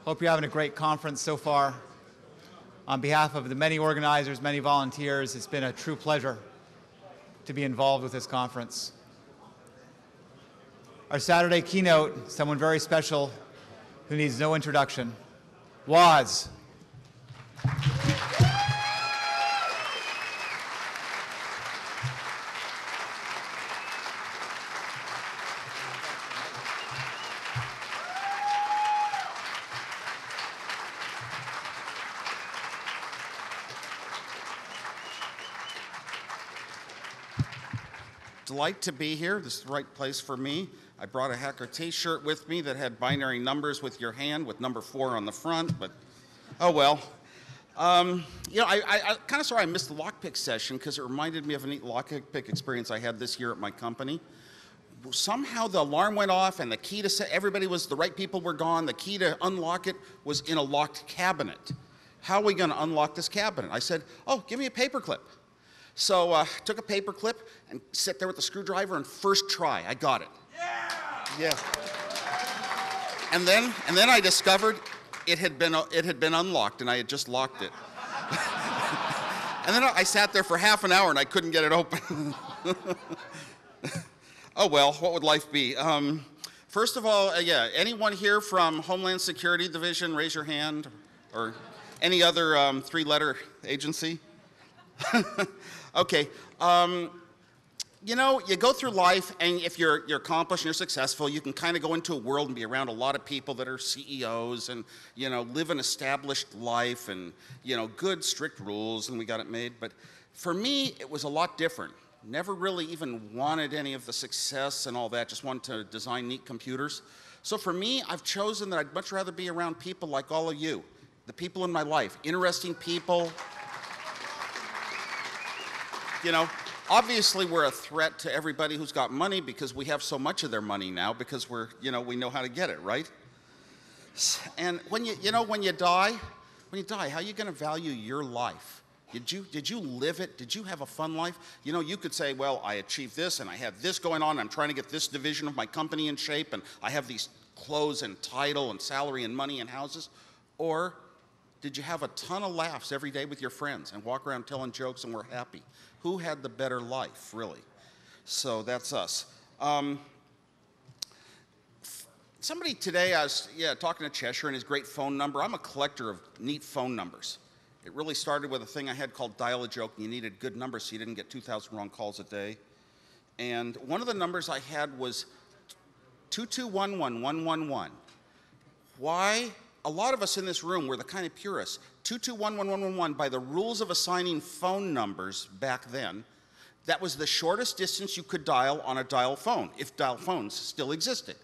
Hope you're having a great conference so far. On behalf of the many organizers, many volunteers, it's been a true pleasure to be involved with this conference. Our Saturday keynote, someone very special who needs no introduction, Woz. Delight to be here. This is the right place for me. I brought a Hacker t-shirt with me that had binary numbers with your hand with number 4 on the front, but oh well. You know, I kind of sorry I missed the lockpick session because it reminded me of a neat lockpick experience I had this year at my company. Somehow the alarm went off and the key to set, the right people were gone. The key to unlock it was in a locked cabinet. How are we going to unlock this cabinet? I said, oh, give me a paperclip. So took a paper clip and sat there with the screwdriver and first try, I got it. Yeah. And then I discovered it had been unlocked and I had just locked it. And then I sat there for half an hour and I couldn't get it open. Oh well, what would life be? First of all, yeah, anyone here from Homeland Security Division, raise your hand, or any other 3-letter agency? Okay, you know, you go through life, and if you're accomplished and you're successful, you can kind of go into a world and be around a lot of people that are CEOs and, you know, live an established life and, you know, good, strict rules, and we got it made. But for me, it was a lot different. Never really even wanted any of the success and all that, just wanted to design neat computers. So for me, I've chosen that I'd much rather be around people like all of you, the people in my life, interesting people. You know, obviously we're a threat to everybody who's got money because we have so much of their money now because we're, you know, we know how to get it, right? And when when you die, how are you going to value your life? Did you live it? Did you have a fun life? You know, you could say, well, I achieved this and I have this going on. I'm trying to get this division of my company in shape and I have these clothes and title and salary and money and houses. Or did you have a ton of laughs every day with your friends and walk around telling jokes and we're happy? Who had the better life, really? So that's us. Somebody today, I was talking to Cheshire and his great phone number. I'm a collector of neat phone numbers. It really started with a thing I had called Dial a Joke, and you needed good numbers so you didn't get 2,000 wrong calls a day. And one of the numbers I had was 2211111. Why? A lot of us in this room were the kind of purists. 2211111, by the rules of assigning phone numbers back then, that was the shortest distance you could dial on a dial phone, if dial phones still existed.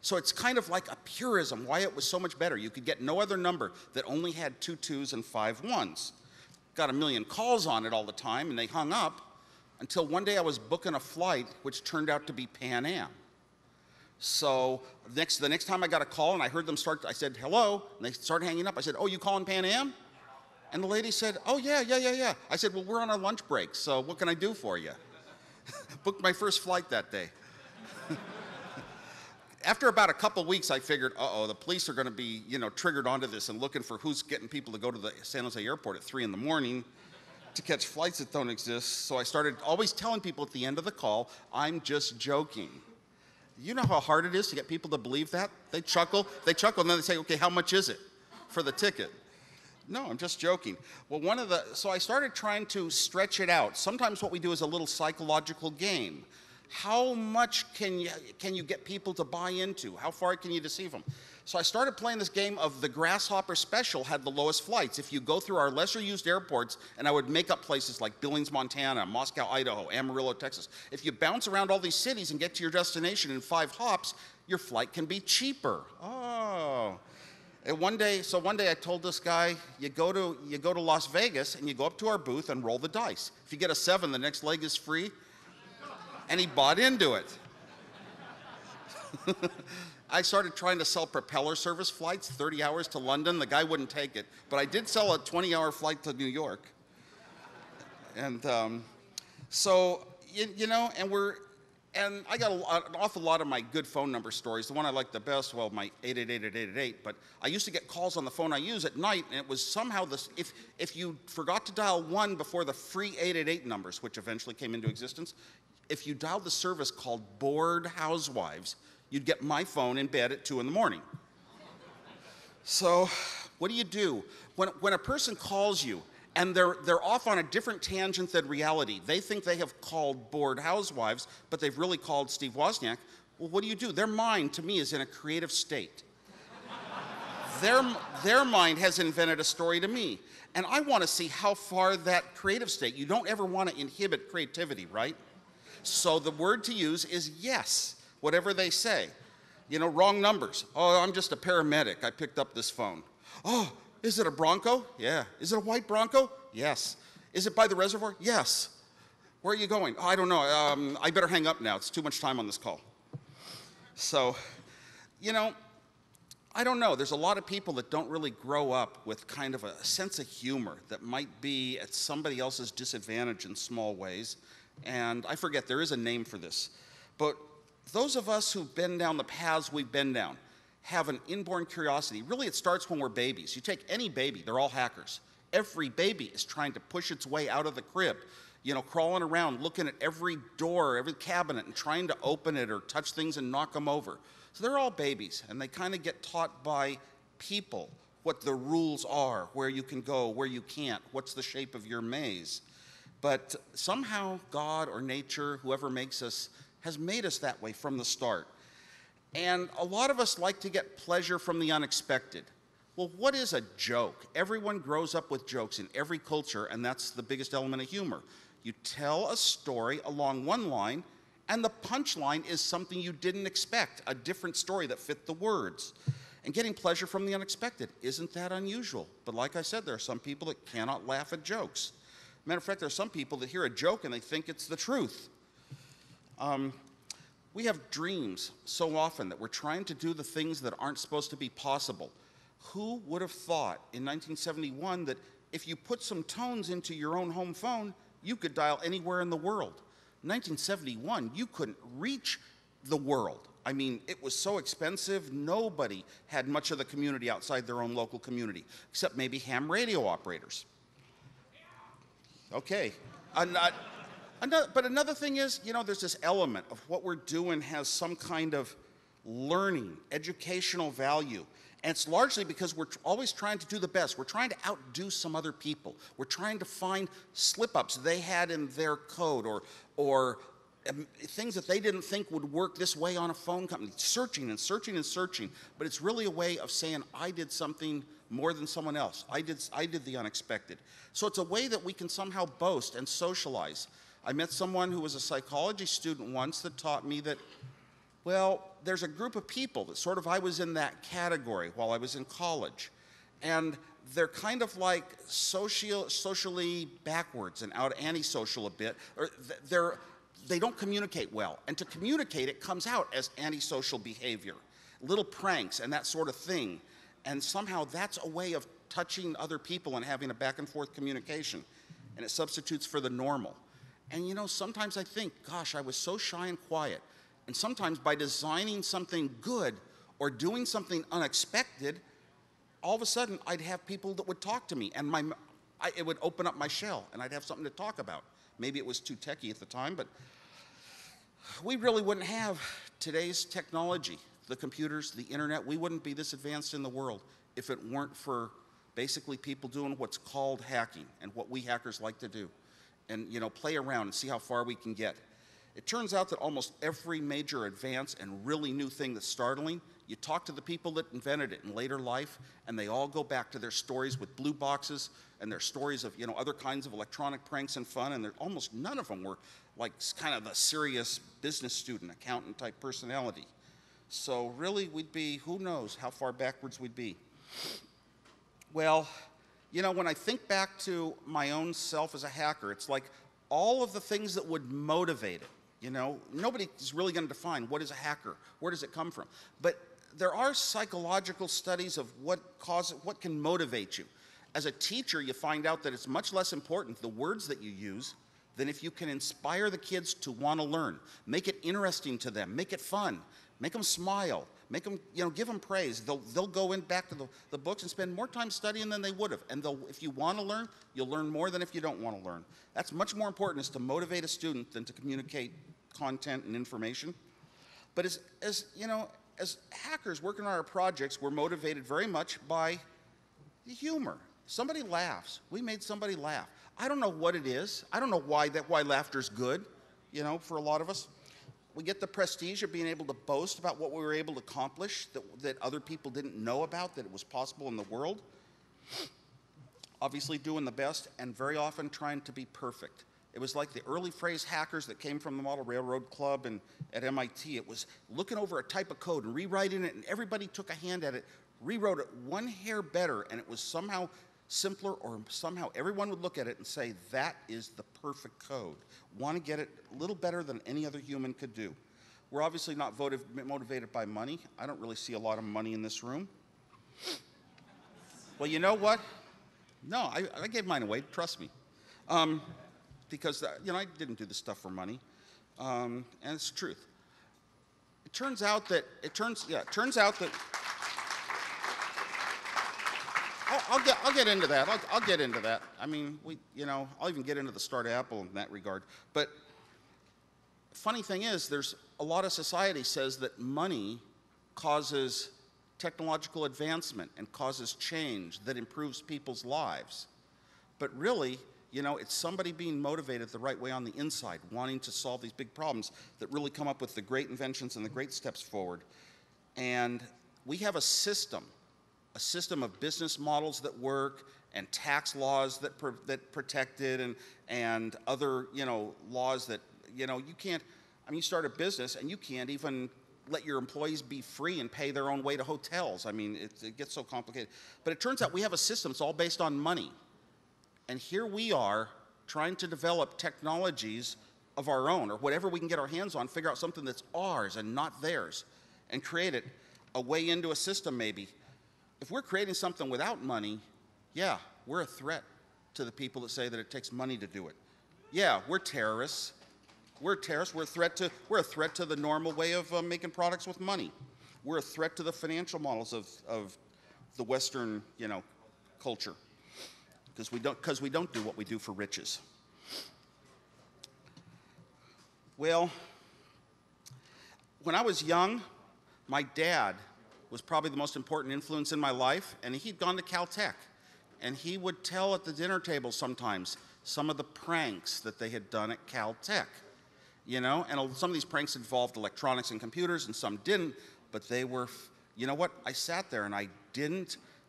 So it's kind of like a purism, why it was so much better. You could get no other number that only had 2 2s and 5 1s. Got a million calls on it all the time, and they hung up until one day I was booking a flight, which turned out to be Pan Am. So the next time I got a call and I heard them start, I said, hello, and they started hanging up. I said, oh, you calling Pan Am? And the lady said, oh, yeah. I said, well, we're on our lunch break, so what can I do for you? Booked my first flight that day. After about a couple weeks, I figured, uh-oh, the police are going to be, you know, triggered onto this and looking for who's getting people to go to the San Jose airport at 3 in the morning to catch flights that don't exist. So I started always telling people at the end of the call, I'm just joking. You know how hard it is to get people to believe that? They chuckle, and then they say, okay, how much is it for the ticket? No, I'm just joking. Well, so I started trying to stretch it out. Sometimes what we do is a little psychological game. How much can you get people to buy into? How far can you deceive them? So I started playing this game of the Grasshopper Special had the lowest flights. If you go through our lesser used airports, and I would make up places like Billings, Montana, Moscow, Idaho, Amarillo, Texas. If you bounce around all these cities and get to your destination in 5 hops, your flight can be cheaper. Oh. And one day I told this guy, you go to Las Vegas and you go up to our booth and roll the dice. If you get a 7, the next leg is free. And he bought into it. I started trying to sell propeller service flights, 30 hours to London. The guy wouldn't take it. But I did sell a 20-hour flight to New York. And so, you know, and And I got an awful lot of my good phone number stories. The one I like the best, well, my 888-888, but I used to get calls on the phone I use at night, and it was somehow this, if you forgot to dial 1 before the free 888 numbers, which eventually came into existence, if you dialed the service called Bored Housewives, you'd get my phone in bed at 2 in the morning. So what do? When a person calls you, and they're off on a different tangent than reality. They think they have called Bored Housewives, but they've really called Steve Wozniak. Well, what do? Their mind, to me, is in a creative state. Their mind has invented a story to me. And I want to see how far that creative state, you don't ever want to inhibit creativity, right? So the word to use is yes, whatever they say. You know, wrong numbers. Oh, I'm just a paramedic. I picked up this phone. Oh, is it a Bronco? Yeah. Is it a white Bronco? Yes. Is it by the reservoir? Yes. Where are you going? Oh, I don't know. I better hang up now. It's too much time on this call. So, you know, I don't know. There's a lot of people that don't really grow up with kind of a sense of humor that might be at somebody else's disadvantage in small ways. And I forget, there is a name for this. But those of us who've been down the paths we've been down have an inborn curiosity. Really, it starts when we're babies. You take any baby, they're all hackers. Every baby is trying to push its way out of the crib, you know, crawling around, looking at every door, every cabinet, and trying to open it or touch things and knock them over. So they're all babies, and they kind of get taught by people what the rules are, where you can go, where you can't, what's the shape of your maze. But somehow God or nature, whoever makes us, has made us that way from the start. And a lot of us like to get pleasure from the unexpected. Well, what is a joke? Everyone grows up with jokes in every culture, and that's the biggest element of humor. You tell a story along one line, and the punchline is something you didn't expect, a different story that fit the words. And getting pleasure from the unexpected, isn't that unusual? But like I said, there are some people that cannot laugh at jokes. Matter of fact, there are some people that hear a joke and they think it's the truth. We have dreams so often that we're trying to do the things that aren't supposed to be possible. Who would have thought in 1971 that if you put some tones into your own home phone, you could dial anywhere in the world? In 1971, you couldn't reach the world. I mean, it was so expensive, nobody had much of the community outside their own local community, except maybe ham radio operators. Okay. But another thing is, you know, there's this element of what we're doing has some kind of learning, educational value. And it's largely because we're always trying to do the best. We're trying to outdo some other people. We're trying to find slip-ups they had in their code or things that they didn't think would work this way on a phone company. Searching and searching and searching. But it's really a way of saying, I did something more than someone else. I did the unexpected. So it's a way that we can somehow boast and socialize. I met someone who was a psychology student once that taught me that, well, there's a group of people that sort of I was in that category while I was in college. And they're kind of like socially backwards and out antisocial a bit. Or they don't communicate well. And to communicate, it comes out as antisocial behavior, little pranks and that sort of thing. And somehow that's a way of touching other people and having a back and forth communication. And it substitutes for the normal. And you know, sometimes I think, gosh, I was so shy and quiet. And sometimes by designing something good or doing something unexpected, all of a sudden I'd have people that would talk to me and it would open up my shell and I'd have something to talk about. Maybe it was too techy at the time, but we really wouldn't have today's technology, the computers, the internet. We wouldn't be this advanced in the world if it weren't for basically people doing what's called hacking and what we hackers like to do. And, you know, play around and see how far we can get. It turns out that almost every major advance and really new thing that's startling, you talk to the people that invented it in later life, and they all go back to their stories with blue boxes and their stories of, you know, other kinds of electronic pranks and fun, and almost none of them were like kind of the serious business student, accountant type personality. So really we'd be, who knows how far backwards we'd be. Well, you know, when I think back to my own self as a hacker, it's like all of the things that would motivate it. You know, nobody is really going to define what is a hacker, where does it come from. But there are psychological studies of what can motivate you. As a teacher, you find out that it's much less important the words that you use, than if you can inspire the kids to want to learn, make it interesting to them, make it fun, make them smile, make them, give them praise. They'll go back to the books and spend more time studying than they would have. And if you want to learn, you'll learn more than if you don't want to learn. That's much more important, is to motivate a student than to communicate content and information. But as hackers working on our projects, we're motivated very much by the humor. Somebody laughs. We made somebody laugh. I don't know what it is. I don't know why laughter's good, for a lot of us. We get the prestige of being able to boast about what we were able to accomplish that other people didn't know about, that it was possible in the world. Obviously doing the best, and very often trying to be perfect. It was like the early phrase hackers that came from the Model Railroad Club and at MIT. It was looking over a type of code and rewriting it, and everybody took a hand at it, rewrote it one hair better, and it was somehow simpler, or somehow everyone would look at it and say, that is the perfect code. Want to get it a little better than any other human could do. We're obviously not motivated by money. I don't really see a lot of money in this room. Well, you know what? No, I gave mine away, trust me. Because, I didn't do this stuff for money, and it's the truth. It turns out that, I'll get into that. I'll get into that. I mean, I'll even get into the start of Apple in that regard. But funny thing is, there's a lot of society says that money causes technological advancement and causes change that improves people's lives. But really, it's somebody being motivated the right way on the inside, wanting to solve these big problems that really come up with the great inventions and the great steps forward. And we have a system of business models that work, and tax laws that protect it, and other laws that you can't. I mean, you start a business and you can't even let your employees be free and pay their own way to hotels. I mean, it gets so complicated. But it turns out we have a system. It's all based on money, and here we are trying to develop technologies of our own, or whatever we can get our hands on, figure out something that's ours and not theirs, and create it a way into a system maybe. If we're creating something without money, yeah, we're a threat to the people that say that it takes money to do it. Yeah, we're terrorists. We're terrorists. We're a threat to the normal way of making products with money. We're a threat to the financial models of the Western, culture, because we don't do what we do for riches. Well, when I was young, my dad was probably the most important influence in my life, and he'd gone to Caltech. And he would tell at the dinner table sometimes some of the pranks that they had done at Caltech. And some of these pranks involved electronics and computers, and some didn't, but they were, I sat there and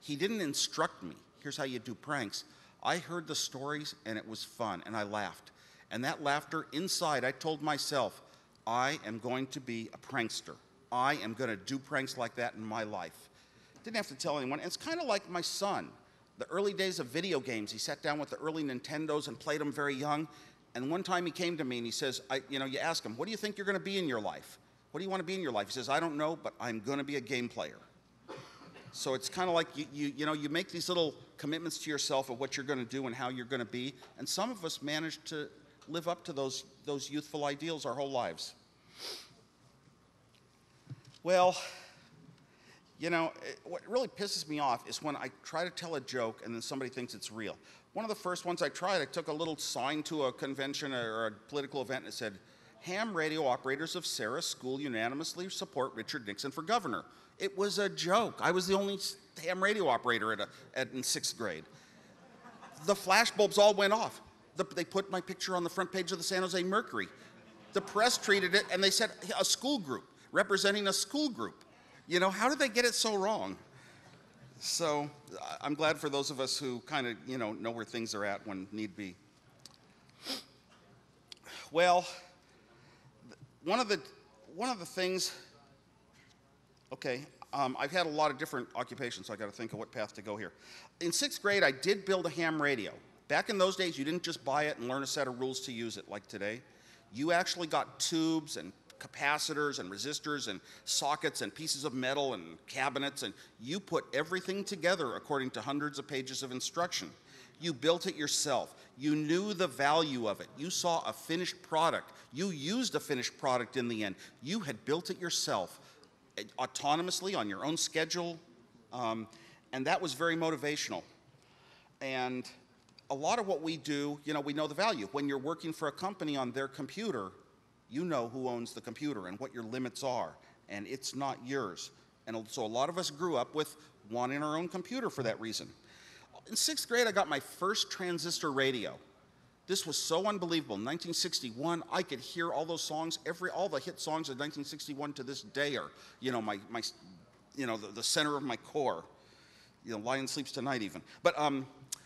he didn't instruct me. Here's how you do pranks. I heard the stories, and it was fun, and I laughed. And that laughter inside, I told myself, I am going to be a prankster. I am going to do pranks like that in my life. Didn't have to tell anyone. And it's kind of like my son. The early days of video games, he sat down with the early Nintendos and played them very young. And one time he came to me and he says, you ask him, what do you think you're going to be in your life? What do you want to be in your life? He says, I don't know, but I'm going to be a game player. So it's kind of like you make these little commitments to yourself of what you're going to do and how you're going to be. And some of us manage to live up to those youthful ideals our whole lives. Well, what really pisses me off is when I try to tell a joke and then somebody thinks it's real. One of the first ones I tried, I took a little sign to a convention or a political event, and it said, ham radio operators of Sarah School unanimously support Richard Nixon for governor. It was a joke. I was the only ham radio operator in 6th grade. The flash bulbs all went off. They put my picture on the front page of the San Jose Mercury. The press treated it, and they said a school group, representing a school group. How did they get it so wrong? So I'm glad for those of us who kind of, know where things are at when need be. Well, one of the things, okay, I've had a lot of different occupations, so I got to think of what path to go here. In 6th grade, I did build a ham radio. Back in those days, you didn't just buy it and learn a set of rules to use it like today. You actually got tubes and capacitors and resistors and sockets and pieces of metal and cabinets, and you put everything together according to hundreds of pages of instruction. You built it yourself. You knew the value of it. You saw a finished product. You used a finished product in the end. You had built it yourself, autonomously on your own schedule, and that was very motivational. And a lot of what we do, you know, we know the value. When you're working for a company on their computer, you know who owns the computer and what your limits are, and it's not yours. And so a lot of us grew up with wanting our own computer for that reason. In 6th grade, I got my first transistor radio. This was so unbelievable. In 1961, I could hear all those songs, all the hit songs of 1961 to this day are, you know, the center of my core. You know, Lion Sleeps Tonight even. But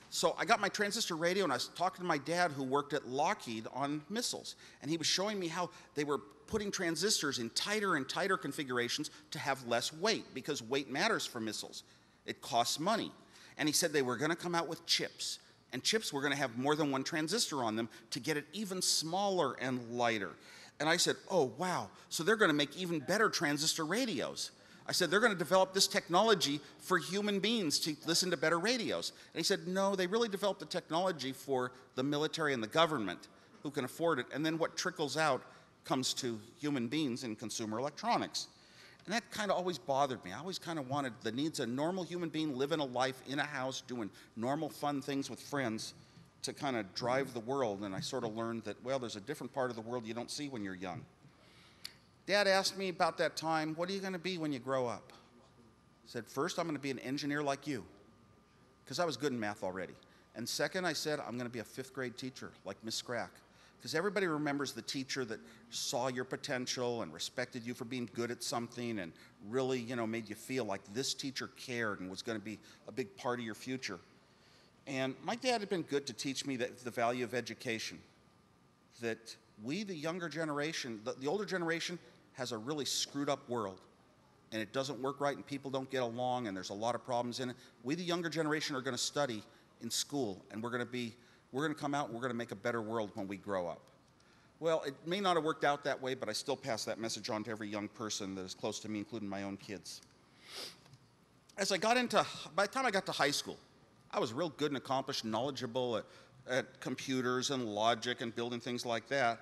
so I got my transistor radio, and I was talking to my dad, who worked at Lockheed on missiles, and he was showing me how they were putting transistors in tighter and tighter configurations to have less weight, because weight matters for missiles. It costs money. And he said they were going to come out with chips, and chips were going to have more than one transistor on them to get it even smaller and lighter. And I said, oh, wow, so they're going to make even better transistor radios. I said, they're going to develop this technology for human beings to listen to better radios. And he said, no, they really developed the technology for the military and the government who can afford it. And then what trickles out comes to human beings in consumer electronics. And that kind of always bothered me. I always kind of wanted the needs of a normal human being living a life in a house, doing normal fun things with friends to kind of drive the world. And I sort of learned that, well, there's a different part of the world you don't see when you're young. Dad asked me about that time, what are you going to be when you grow up? I said, first, I'm going to be an engineer like you, because I was good in math already. And second, I said, I'm going to be a 5th grade teacher like Miss Scrack, because everybody remembers the teacher that saw your potential and respected you for being good at something and really, you know, made you feel like this teacher cared and was going to be a big part of your future. And my dad had been good to teach me the value of education, that we, the younger generation, the older generation, has a really screwed up world, and it doesn't work right, and people don't get along, and there's a lot of problems in it. We, the younger generation, are going to study in school, and we're going to come out and we're going to make a better world when we grow up. Well, it may not have worked out that way, but I still pass that message on to every young person that is close to me, including my own kids. By the time I got to high school, I was real good and accomplished, knowledgeable at computers and logic and building things like that.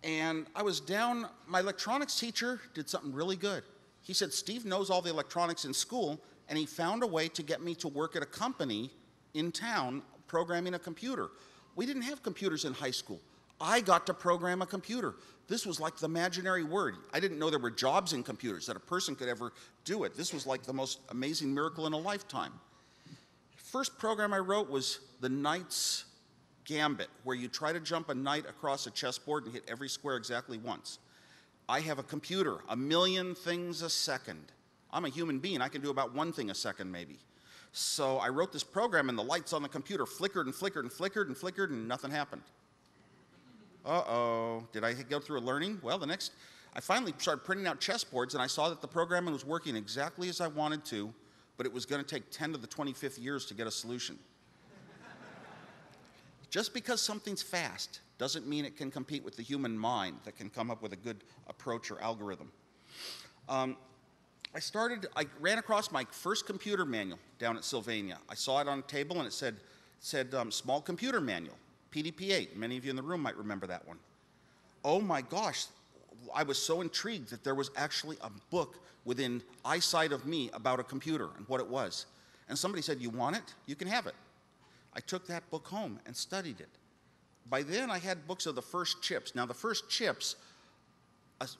And I was down, my electronics teacher did something really good. He said, Steve knows all the electronics in school, and he found a way to get me to work at a company in town programming a computer. We didn't have computers in high school. I got to program a computer. This was like the imaginary word. I didn't know there were jobs in computers, that a person could ever do it. This was like the most amazing miracle in a lifetime. First program I wrote was the Knight's Gambit, where you try to jump a knight across a chessboard and hit every square exactly once. I have a computer, 1,000,000 things a second. I'm a human being. I can do about one thing a second, maybe. So I wrote this program, and the lights on the computer flickered and flickered and flickered and flickered, and nothing happened. Uh-oh, did I go through a learning? Well, I finally started printing out chessboards, and I saw that the programming was working exactly as I wanted to, but it was going to take 10 to the 25th years to get a solution. Just because something's fast doesn't mean it can compete with the human mind that can come up with a good approach or algorithm. I ran across my first computer manual down at Sylvania. I saw it on a table, and it said small computer manual, PDP-8. Many of you in the room might remember that one. Oh my gosh, I was so intrigued that there was actually a book within eyesight of me about a computer and what it was. And somebody said, you want it? You can have it. I took that book home and studied it. By then, I had books of the first chips. Now, the first chips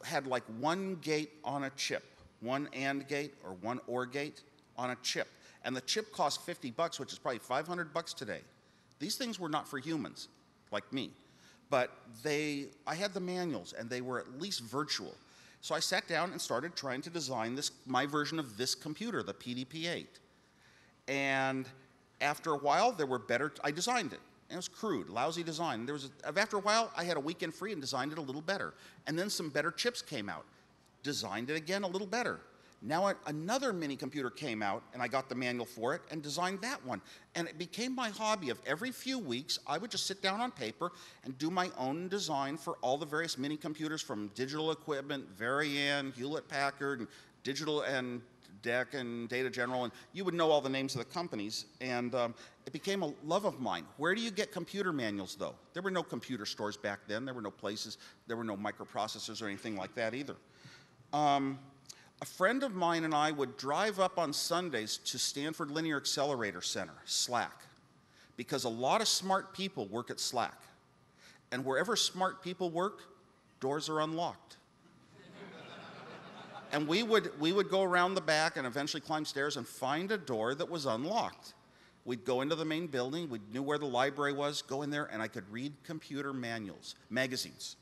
had like one gate on a chip, one AND gate or one OR gate on a chip. And the chip cost $50, which is probably $500 today. These things were not for humans like me. But I had the manuals, and they were at least virtual. So I sat down and started trying to design my version of this computer, the PDP-8. And after a while, I designed it. And it was crude, lousy design. After a while, I had a weekend free and designed it a little better. And then some better chips came out. Designed it again a little better. Now another mini computer came out, and I got the manual for it and designed that one. And it became my hobby of every few weeks, I would just sit down on paper and do my own design for all the various mini computers, from Digital Equipment, Varian, Hewlett-Packard, and DEC and Data General, and you would know all the names of the companies, and it became a love of mine. Where do you get computer manuals, though? There were no computer stores back then. There were no places. There were no microprocessors or anything like that either. A friend of mine and I would drive up on Sundays to Stanford Linear Accelerator Center, SLAC, because a lot of smart people work at SLAC. And wherever smart people work, doors are unlocked. And we would go around the back and eventually climb stairs and find a door that was unlocked. We'd go into the main building, we knew where the library was, go in there, and I could read computer manuals, magazines.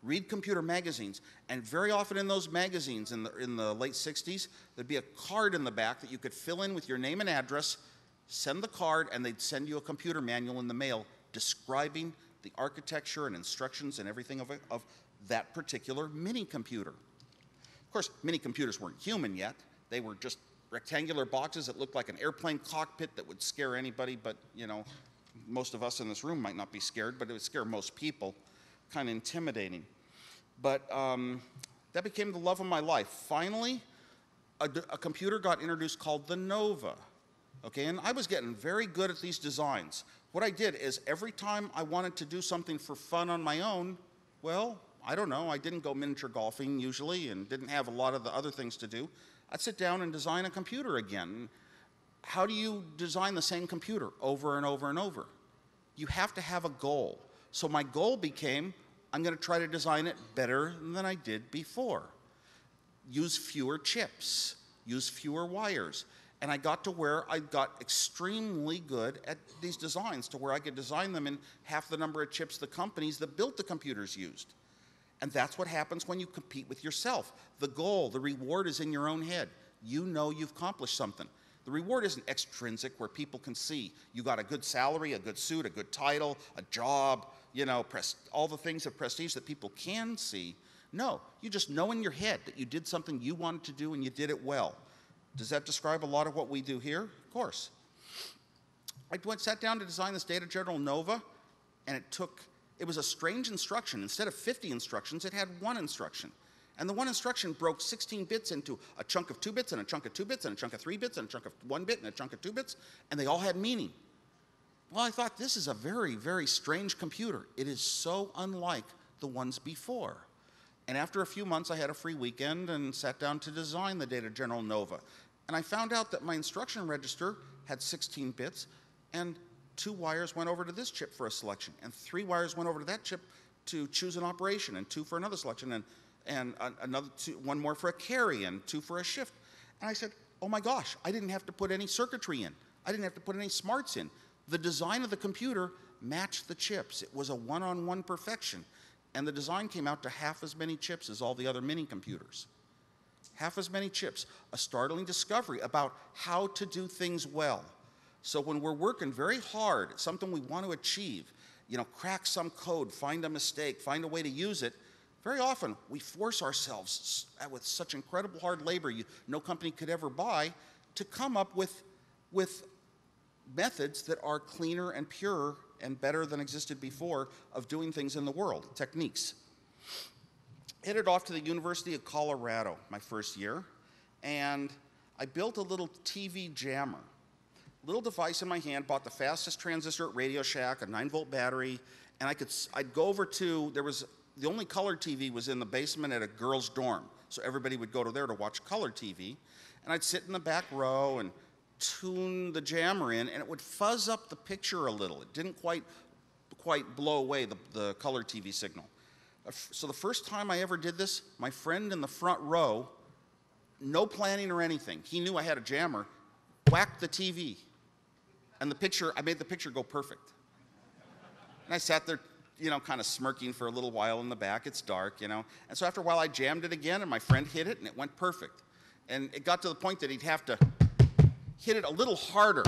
Read computer magazines, and very often in those magazines in the late 60s, there'd be a card in the back that you could fill in with your name and address, send the card, and they'd send you a computer manual in the mail describing the architecture and instructions and everything of that particular mini computer. Of course, mini computers weren't human yet. They were just rectangular boxes that looked like an airplane cockpit that would scare anybody, but you know, most of us in this room might not be scared, but it would scare most people. Kind of intimidating. But that became the love of my life. Finally, a computer got introduced called the Nova. Okay, and I was getting very good at these designs. What I did is every time I wanted to do something for fun on my own, well, I don't know, I didn't go miniature golfing usually and didn't have a lot of the other things to do. I'd sit down and design a computer again. How do you design the same computer over and over and over? You have to have a goal. So my goal became, I'm going to try to design it better than I did before. Use fewer chips, use fewer wires. And I got to where I got extremely good at these designs, to where I could design them in half the number of chips the companies that built the computers used. And that's what happens when you compete with yourself. The goal, the reward is in your own head. You know you've accomplished something. The reward isn't extrinsic where people can see you got a good salary, a good suit, a good title, a job, you know, all the things of prestige that people can see. No, you just know in your head that you did something you wanted to do and you did it well. Does that describe a lot of what we do here? Of course. I sat down to design this Data General Nova, and it was a strange instruction. Instead of 50 instructions, it had one instruction. And the one instruction broke 16 bits into a chunk of 2 bits and a chunk of 2 bits and a chunk of 3 bits and a chunk of 1 bit and a chunk of 2 bits, and they all had meaning. Well, I thought, this is a very, very strange computer. It is so unlike the ones before. And after a few months, I had a free weekend and sat down to design the Data General Nova. And I found out that my instruction register had 16 bits, and 2 wires went over to this chip for a selection, and 3 wires went over to that chip to choose an operation, and 2 for another selection, and another 1 more for a carry, and 2 for a shift. And I said, oh my gosh, I didn't have to put any circuitry in. I didn't have to put any smarts in. The design of the computer matched the chips. It was a one-on-one perfection. And the design came out to half as many chips as all the other mini computers. Half as many chips. A startling discovery about how to do things well. So when we're working very hard at something we want to achieve, you know, crack some code, find a mistake, find a way to use it, very often we force ourselves with such incredible hard labor no company could ever buy to come up with methods that are cleaner and purer and better than existed before of doing things in the world, techniques. Headed off to the University of Colorado my first year, and I built a little TV jammer. Little device in my hand, bought the fastest transistor at Radio Shack, a 9-volt battery, and I'd go over to, the only color TV was in the basement at a girls' dorm, so everybody would go to there to watch color TV, and I'd sit in the back row and tune the jammer in, and it would fuzz up the picture a little. It didn't quite blow away the color TV signal. So the first time I ever did this, my friend in the front row, no planning or anything, he knew I had a jammer, whacked the TV, and I made the picture go perfect. And I sat there, you know, kind of smirking for a little while in the back. It's dark, you know. And so after a while, I jammed it again, and my friend hit it, and it went perfect. And it got to the point that he'd have to hit it a little harder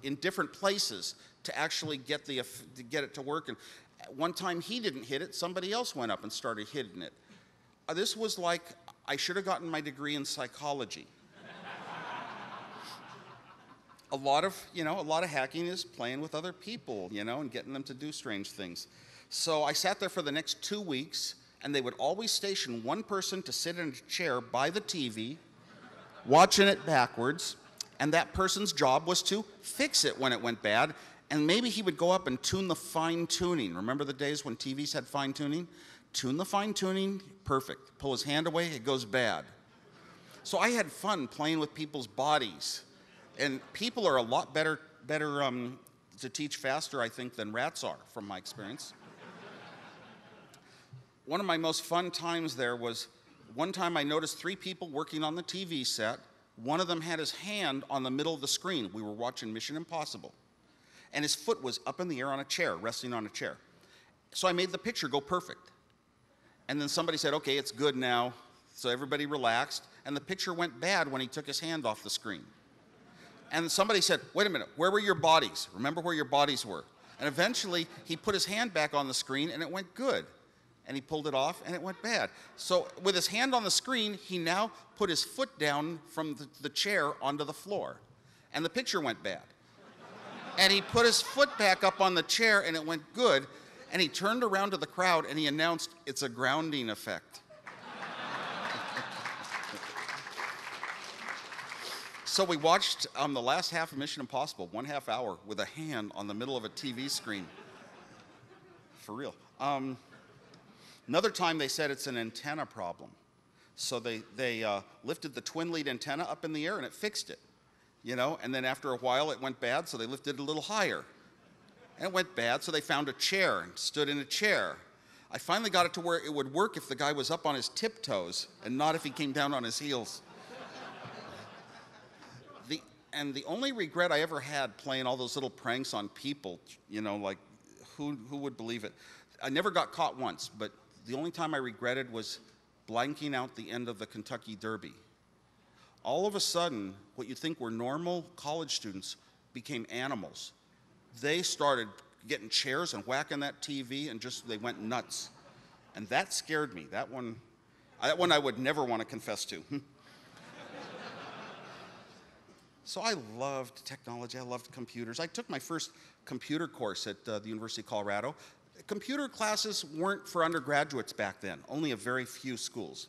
in different places to actually get it to work. And one time he didn't hit it, somebody else went up and started hitting it. This was like, I should have gotten my degree in psychology. A lot of hacking is playing with other people, you know, and getting them to do strange things. So I sat there for the next 2 weeks, and they would always station one person to sit in a chair by the TV watching it backwards, and that person's job was to fix it when it went bad, and maybe he would go up and tune the fine tuning. Remember the days when TVs had fine tuning? Tune the fine tuning, perfect. Pull his hand away, it goes bad. So I had fun playing with people's bodies, and people are a lot better to teach faster, I think, than rats are, from my experience. One of my most fun times there was one time I noticed 3 people working on the TV set. One of them had his hand on the middle of the screen. We were watching Mission Impossible. And his foot was up in the air on a chair, resting on a chair. So I made the picture go perfect. And then somebody said, okay, it's good now. So everybody relaxed. And the picture went bad when he took his hand off the screen. And somebody said, wait a minute, where were your bodies? Remember where your bodies were. And eventually, he put his hand back on the screen, and it went good. And he pulled it off, and it went bad. So with his hand on the screen, he now put his foot down from the chair onto the floor. And the picture went bad. And he put his foot back up on the chair, and it went good. And he turned around to the crowd, and he announced, it's a grounding effect. So we watched the last half of Mission Impossible, 1/2 hour, with a hand on the middle of a TV screen. For real. Another time they said it's an antenna problem. So they lifted the twin lead antenna up in the air and it fixed it, you know, and then after a while it went bad, so they lifted it a little higher. And it went bad, so they found a chair and stood in a chair. I finally got it to where it would work if the guy was up on his tiptoes and not if he came down on his heels. And the only regret I ever had playing all those little pranks on people, you know, like who would believe it? I never got caught once, but the only time I regretted was blanking out the end of the Kentucky Derby. All of a sudden, what you think were normal college students became animals. They started getting chairs and whacking that TV and they went nuts. And that scared me. That one I would never want to confess to. So I loved technology, I loved computers. I took my first computer course at the University of Colorado. Computer classes weren't for undergraduates back then, only a very few schools.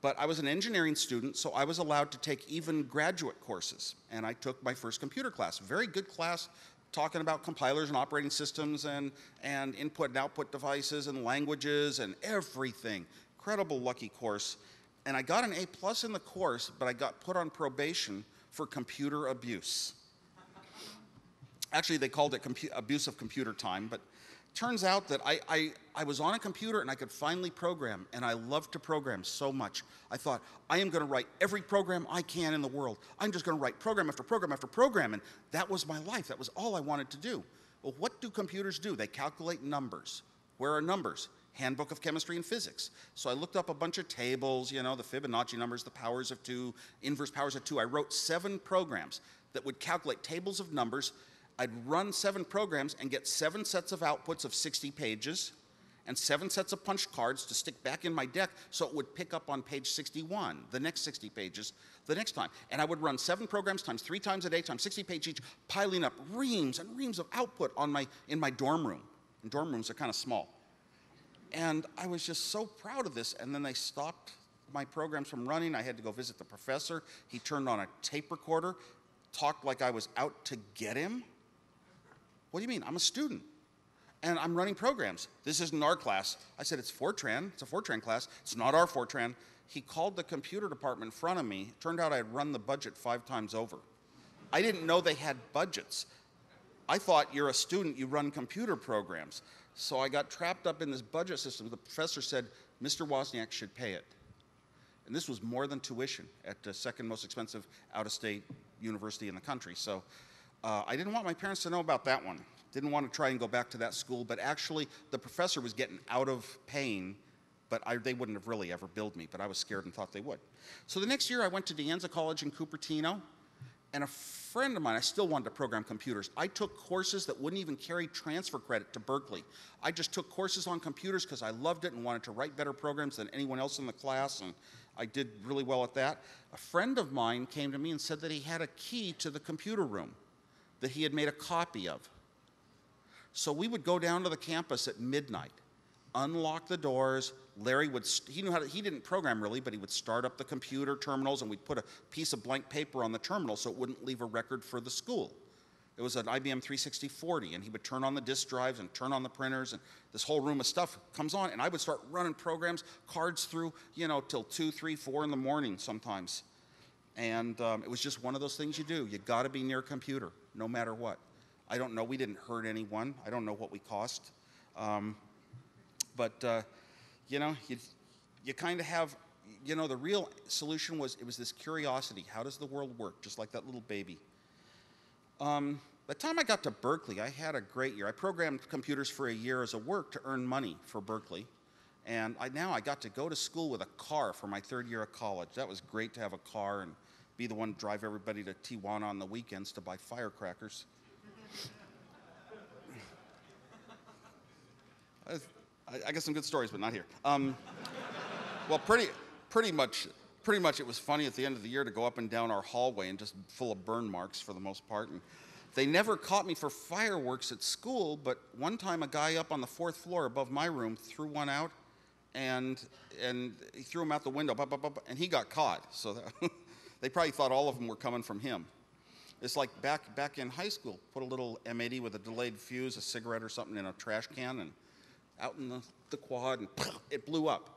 But I was an engineering student, so I was allowed to take even graduate courses. And I took my first computer class, very good class, talking about compilers and operating systems and input and output devices and languages and everything. Incredible lucky course. And I got an A+ in the course, but I got put on probation for computer abuse. Actually, they called it abuse of computer time, but turns out that I was on a computer and I could finally program, and I loved to program so much. I thought, I am going to write every program I can in the world. I'm just going to write program after program after program, and that was my life. That was all I wanted to do. Well, what do computers do? They calculate numbers. Where are numbers? Handbook of Chemistry and Physics. So I looked up a bunch of tables, you know, the Fibonacci numbers, the powers of 2, inverse powers of 2. I wrote 7 programs that would calculate tables of numbers. I'd run 7 programs and get 7 sets of outputs of 60 pages and 7 sets of punch cards to stick back in my deck so it would pick up on page 61, the next 60 pages, the next time. And I would run 7 programs times 3 times a day, times 60 pages each, piling up reams and reams of output in my dorm room. And dorm rooms are kind of small. And I was just so proud of this, and then they stopped my programs from running. I had to go visit the professor. He turned on a tape recorder, talked like I was out to get him. What do you mean? I'm a student, and I'm running programs. This isn't our class. I said, it's Fortran. It's a Fortran class. It's not our Fortran. He called the computer department in front of me. Turned out I had run the budget 5 times over. I didn't know they had budgets. I thought you're a student, you run computer programs. So I got trapped up in this budget system. The professor said, Mr. Wozniak should pay it. And this was more than tuition at the second most expensive out-of-state university in the country. So I didn't want my parents to know about that one. Didn't want to try and go back to that school, but actually the professor was getting out of paying, but they wouldn't have really ever billed me, but I was scared and thought they would. So the next year I went to De Anza College in Cupertino, and a friend of mine, I still wanted to program computers. I took courses that wouldn't even carry transfer credit to Berkeley. I just took courses on computers because I loved it and wanted to write better programs than anyone else in the class, and I did really well at that. A friend of mine came to me and said that he had a key to the computer room that he had made a copy of. So we would go down to the campus at midnight, unlock the doors. Larry would, he knew how to, he didn't program really, but he would start up the computer terminals, and we'd put a piece of blank paper on the terminal so it wouldn't leave a record for the school. It was an IBM 36040, and he would turn on the disk drives and turn on the printers, and this whole room of stuff comes on, and I would start running programs, cards through, you know, till 2, 3, 4 in the morning sometimes. And it was just one of those things you do. You got to be near a computer, no matter what. I don't know. We didn't hurt anyone. I don't know what we cost. But you know, you kind of have, you know, the real solution was, it was this curiosity. How does the world work? Just like that little baby. By the time I got to Berkeley, I had a great year. I programmed computers for a year as a work to earn money for Berkeley. And now I got to go to school with a car for my 3rd year of college. That was great to have a car and be the one to drive everybody to Tijuana on the weekends to buy firecrackers. I got some good stories, but not here. Well, pretty much it was funny at the end of the year to go up and down our hallway and just full of burn marks for the most part. And they never caught me for fireworks at school, but one time a guy up on the 4th floor above my room threw one out, and he threw them out the window, and he got caught. So they probably thought all of them were coming from him. It's like back in high school, put a little M80 with a delayed fuse, a cigarette or something in a trash can, and out in the quad, and it blew up.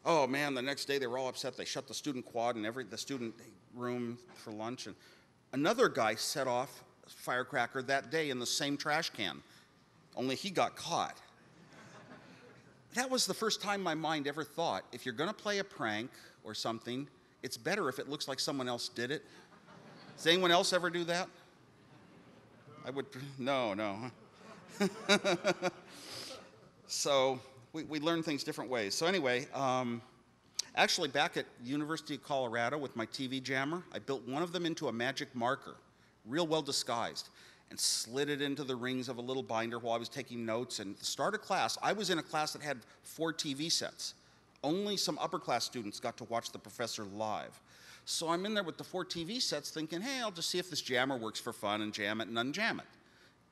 Oh man, the next day they were all upset. They shut the student quad and the student room for lunch. And another guy set off a firecracker that day in the same trash can, only he got caught. That was the first time my mind ever thought, if you're going to play a prank or something, it's better if it looks like someone else did it. Does anyone else ever do that? I would, no. So we learn things different ways. So anyway, actually back at University of Colorado with my TV jammer, I built one of them into a magic marker, real well disguised, and slid it into the rings of a little binder while I was taking notes. And at the start of class, I was in a class that had 4 TV sets. Only some upper class students got to watch the professor live. So I'm in there with the 4 TV sets thinking, hey, I'll just see if this jammer works for fun and jam it and unjam it.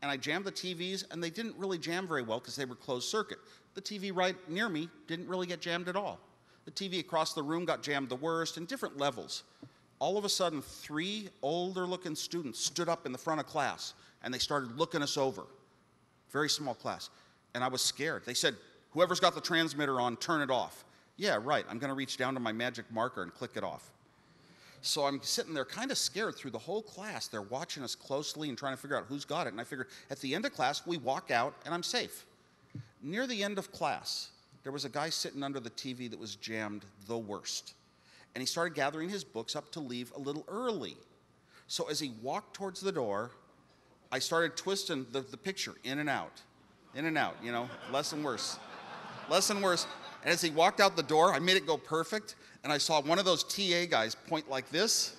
And I jammed the TVs, and they didn't really jam very well because they were closed circuit. The TV right near me didn't really get jammed at all. The TV across the room got jammed the worst, in different levels. All of a sudden, 3 older-looking students stood up in the front of class, and they started looking us over. Very small class. And I was scared. They said, whoever's got the transmitter on, turn it off. Yeah, right. I'm going to reach down to my magic marker and click it off. So I'm sitting there kind of scared through the whole class. They're watching us closely and trying to figure out who's got it. And I figured at the end of class, we walk out and I'm safe. Near the end of class, there was a guy sitting under the TV that was jammed the worst. And he started gathering his books up to leave a little early. So as he walked towards the door, I started twisting the picture in and out, you know, less and worse, less and worse. And as he walked out the door, I made it go perfect. And I saw one of those TA guys point like this.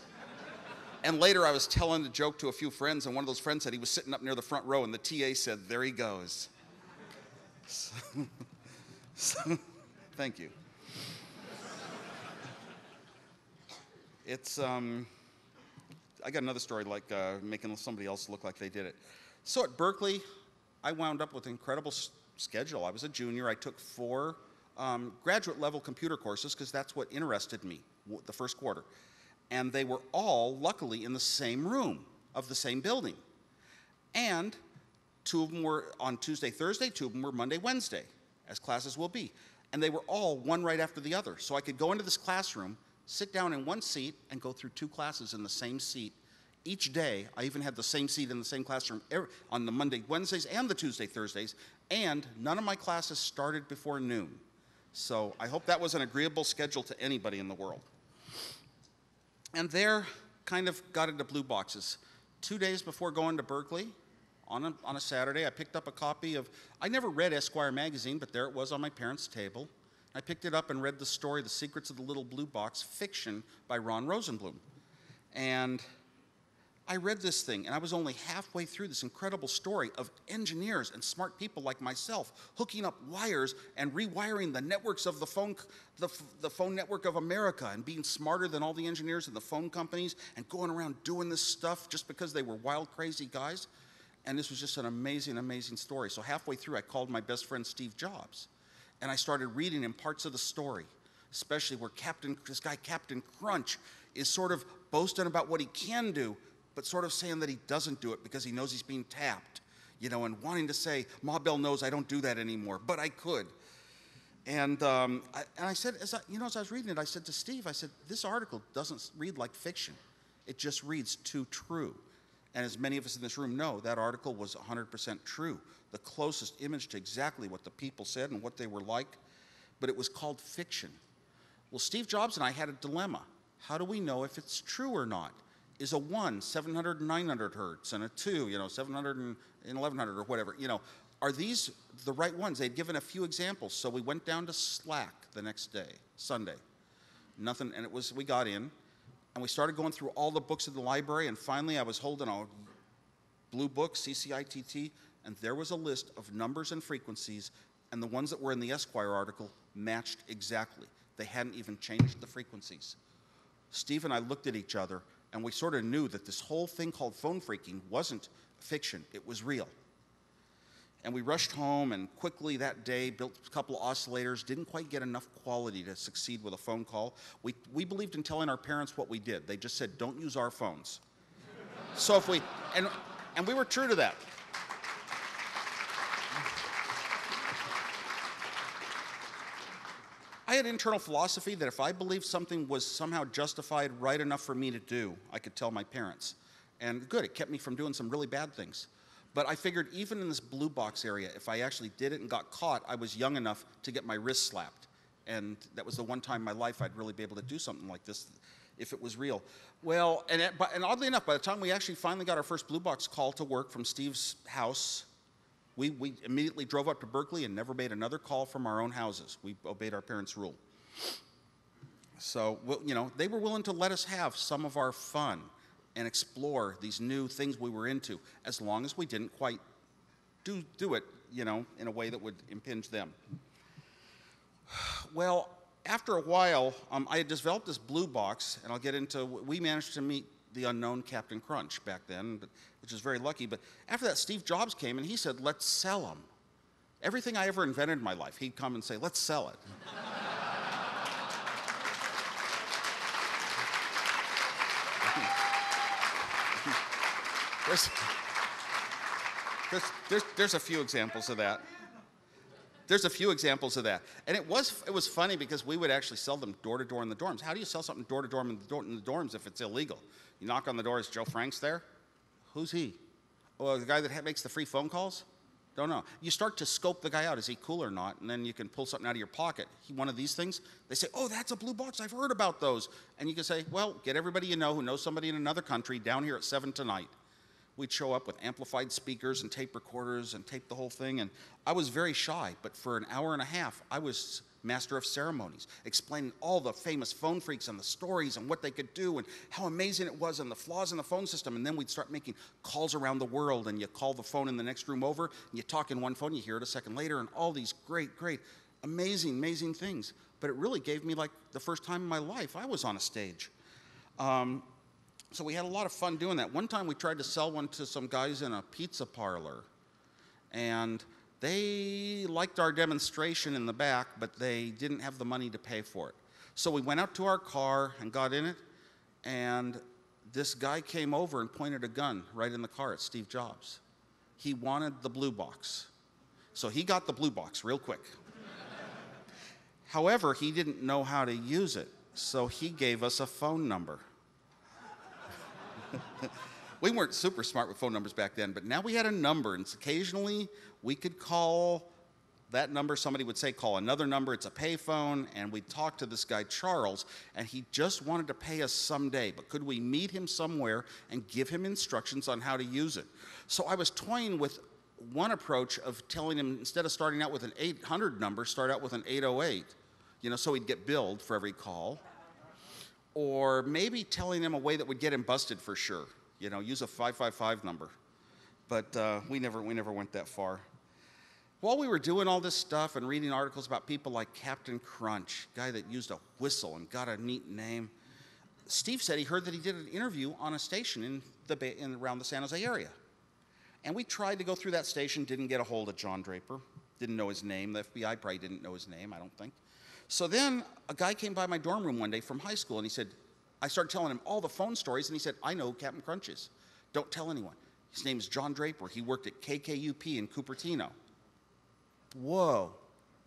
And later I was telling the joke to a few friends, and one of those friends said he was sitting up near the front row, and the TA said, there he goes. So, thank you. It's, I got another story like making somebody else look like they did it. So at Berkeley, I wound up with an incredible schedule. I was a junior. I took 4 graduate level computer courses because that's what interested me the first quarter. And they were all, luckily, in the same room of the same building. And 2 of them were on Tuesday, Thursday, 2 of them were Monday, Wednesday, as classes will be. And they were all one right after the other. So I could go into this classroom, sit down in one seat, and go through 2 classes in the same seat. Each day, I even had the same seat in the same classroom on the Monday, Wednesdays, and the Tuesday, Thursdays. And none of my classes started before noon. So I hope that was an agreeable schedule to anybody in the world. And there, kind of got into blue boxes. 2 days before going to Berkeley, on a Saturday, I picked up a copy of, I never read Esquire magazine, but there it was on my parents' table. I picked it up and read the story, The Secrets of the Little Blue Box, fiction by Ron Rosenblum. And I read this thing, and I was only halfway through this incredible story of engineers and smart people like myself hooking up wires and rewiring the networks of the phone network of America, and being smarter than all the engineers in the phone companies and going around doing this stuff just because they were wild, crazy guys. And this was just an amazing, amazing story. So halfway through, I called my best friend Steve Jobs. And I started reading him parts of the story, especially where this guy, Captain Crunch, is sort of boasting about what he can do, but sort of saying that he doesn't do it because he knows he's being tapped, and wanting to say, Ma Bell knows I don't do that anymore, but I could. And I said, as I was reading it, I said to Steve, I said, this article doesn't read like fiction. It just reads too true. And as many of us in this room know, that article was 100% true. The closest image to exactly what the people said and what they were like, but it was called fiction. Well, Steve Jobs and I had a dilemma. How do we know if it's true or not? Is a 1 700 and 900 hertz, and a 2, 700 and 1100 or whatever, are these the right ones? They'd given a few examples, so we went down to Slack the next day, Sunday. Nothing, and we got in, and we started going through all the books in the library, and finally I was holding a blue book, CCITT, and there was a list of numbers and frequencies, and the ones that were in the Esquire article matched exactly. They hadn't even changed the frequencies. Steve and I looked at each other, and we sort of knew that this whole thing called phone phreaking wasn't fiction, it was real. And we rushed home and quickly that day built a couple of oscillators, didn't quite get enough quality to succeed with a phone call. We believed in telling our parents what we did. They just said, don't use our phones. So if we, and we were true to that. I had internal philosophy that if I believed something was somehow justified right enough for me to do, I could tell my parents. And good, it kept me from doing some really bad things. But I figured even in this blue box area, if I actually did it and got caught, I was young enough to get my wrist slapped. And that was the one time in my life I'd really be able to do something like this if it was real. Well, and oddly enough, by the time we actually finally got our first blue box call to work from Steve's house, we immediately drove up to Berkeley and never made another call from our own houses. We obeyed our parents' rule. So, they were willing to let us have some of our fun and explore these new things we were into, as long as we didn't quite do it, in a way that would impinge them. Well, after a while, I had developed this blue box, and I'll get into, we managed to meet the unknown Captain Crunch back then, which is very lucky. But after that, Steve Jobs came and he said, let's sell them. Everything I ever invented in my life, he'd come and say, let's sell it. There's a few examples of that. There's a few examples of that. And it was funny because we would actually sell them door to door in the dorms. How do you sell something door to door in the dorms if it's illegal? You knock on the door, is Joe Franks there? Who's he? Oh, the guy that makes the free phone calls? Don't know. You start to scope the guy out. Is he cool or not? And then you can pull something out of your pocket. One of these things. They say, oh, that's a blue box. I've heard about those. And you can say, well, get everybody you know who knows somebody in another country down here at 7 tonight. We'd show up with amplified speakers and tape recorders and tape the whole thing. And I was very shy, but for an hour and a half, I was master of ceremonies, explaining all the famous phone phreaks and the stories and what they could do and how amazing it was and the flaws in the phone system. And then we'd start making calls around the world, and you call the phone in the next room over, and you talk in one phone, you hear it a second later, and all these great, amazing things. But it really gave me like the first time in my life I was on a stage. So we had a lot of fun doing that. One time we tried to sell one to some guys in a pizza parlor, and they liked our demonstration in the back, but they didn't have the money to pay for it. So we went out to our car and got in it, and this guy came over and pointed a gun right in the car at Steve Jobs. He wanted the blue box. So he got the blue box real quick. However, he didn't know how to use it, so he gave us a phone number. We weren't super smart with phone numbers back then, but now we had a number, and occasionally we could call that number. Somebody would say, call another number. It's a payphone, and we'd talk to this guy, Charles, and he just wanted to pay us someday, but could we meet him somewhere and give him instructions on how to use it? So I was toying with one approach of telling him, instead of starting out with an 800 number, start out with an 808, so he'd get billed for every call. Or maybe telling him a way that would get him busted for sure. Use a 555 number. But we never went that far. While we were doing all this stuff and reading articles about people like Captain Crunch, guy that used a whistle and got a neat name, Steve said he heard that he did an interview on a station around the San Jose area. And we tried to go through that station, didn't get a hold of John Draper. Didn't know his name. The FBI probably didn't know his name, I don't think. So then a guy came by my dorm room one day from high school, and he said, I started telling him all the phone stories, and he said, I know who Captain Crunch is. Don't tell anyone. His name is John Draper. He worked at KKUP in Cupertino. Whoa,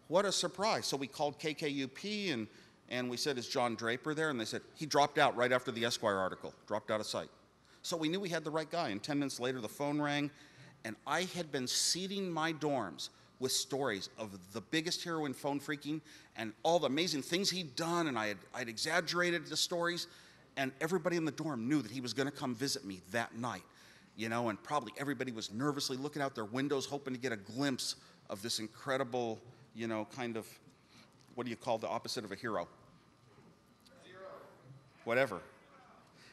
what a surprise. So we called KKUP, and we said, is John Draper there? And they said, he dropped out right after the Esquire article, dropped out of sight. So we knew we had the right guy, and 10 minutes later the phone rang, and I had been seeding my dorms with stories of the biggest hero in phone freaking and all the amazing things he'd done, and I'd exaggerated the stories, and everybody in the dorm knew that he was gonna come visit me that night, you know, and probably everybody was nervously looking out their windows hoping to get a glimpse of this incredible, you know, kind of, what do you call the opposite of a hero? Zero. Whatever.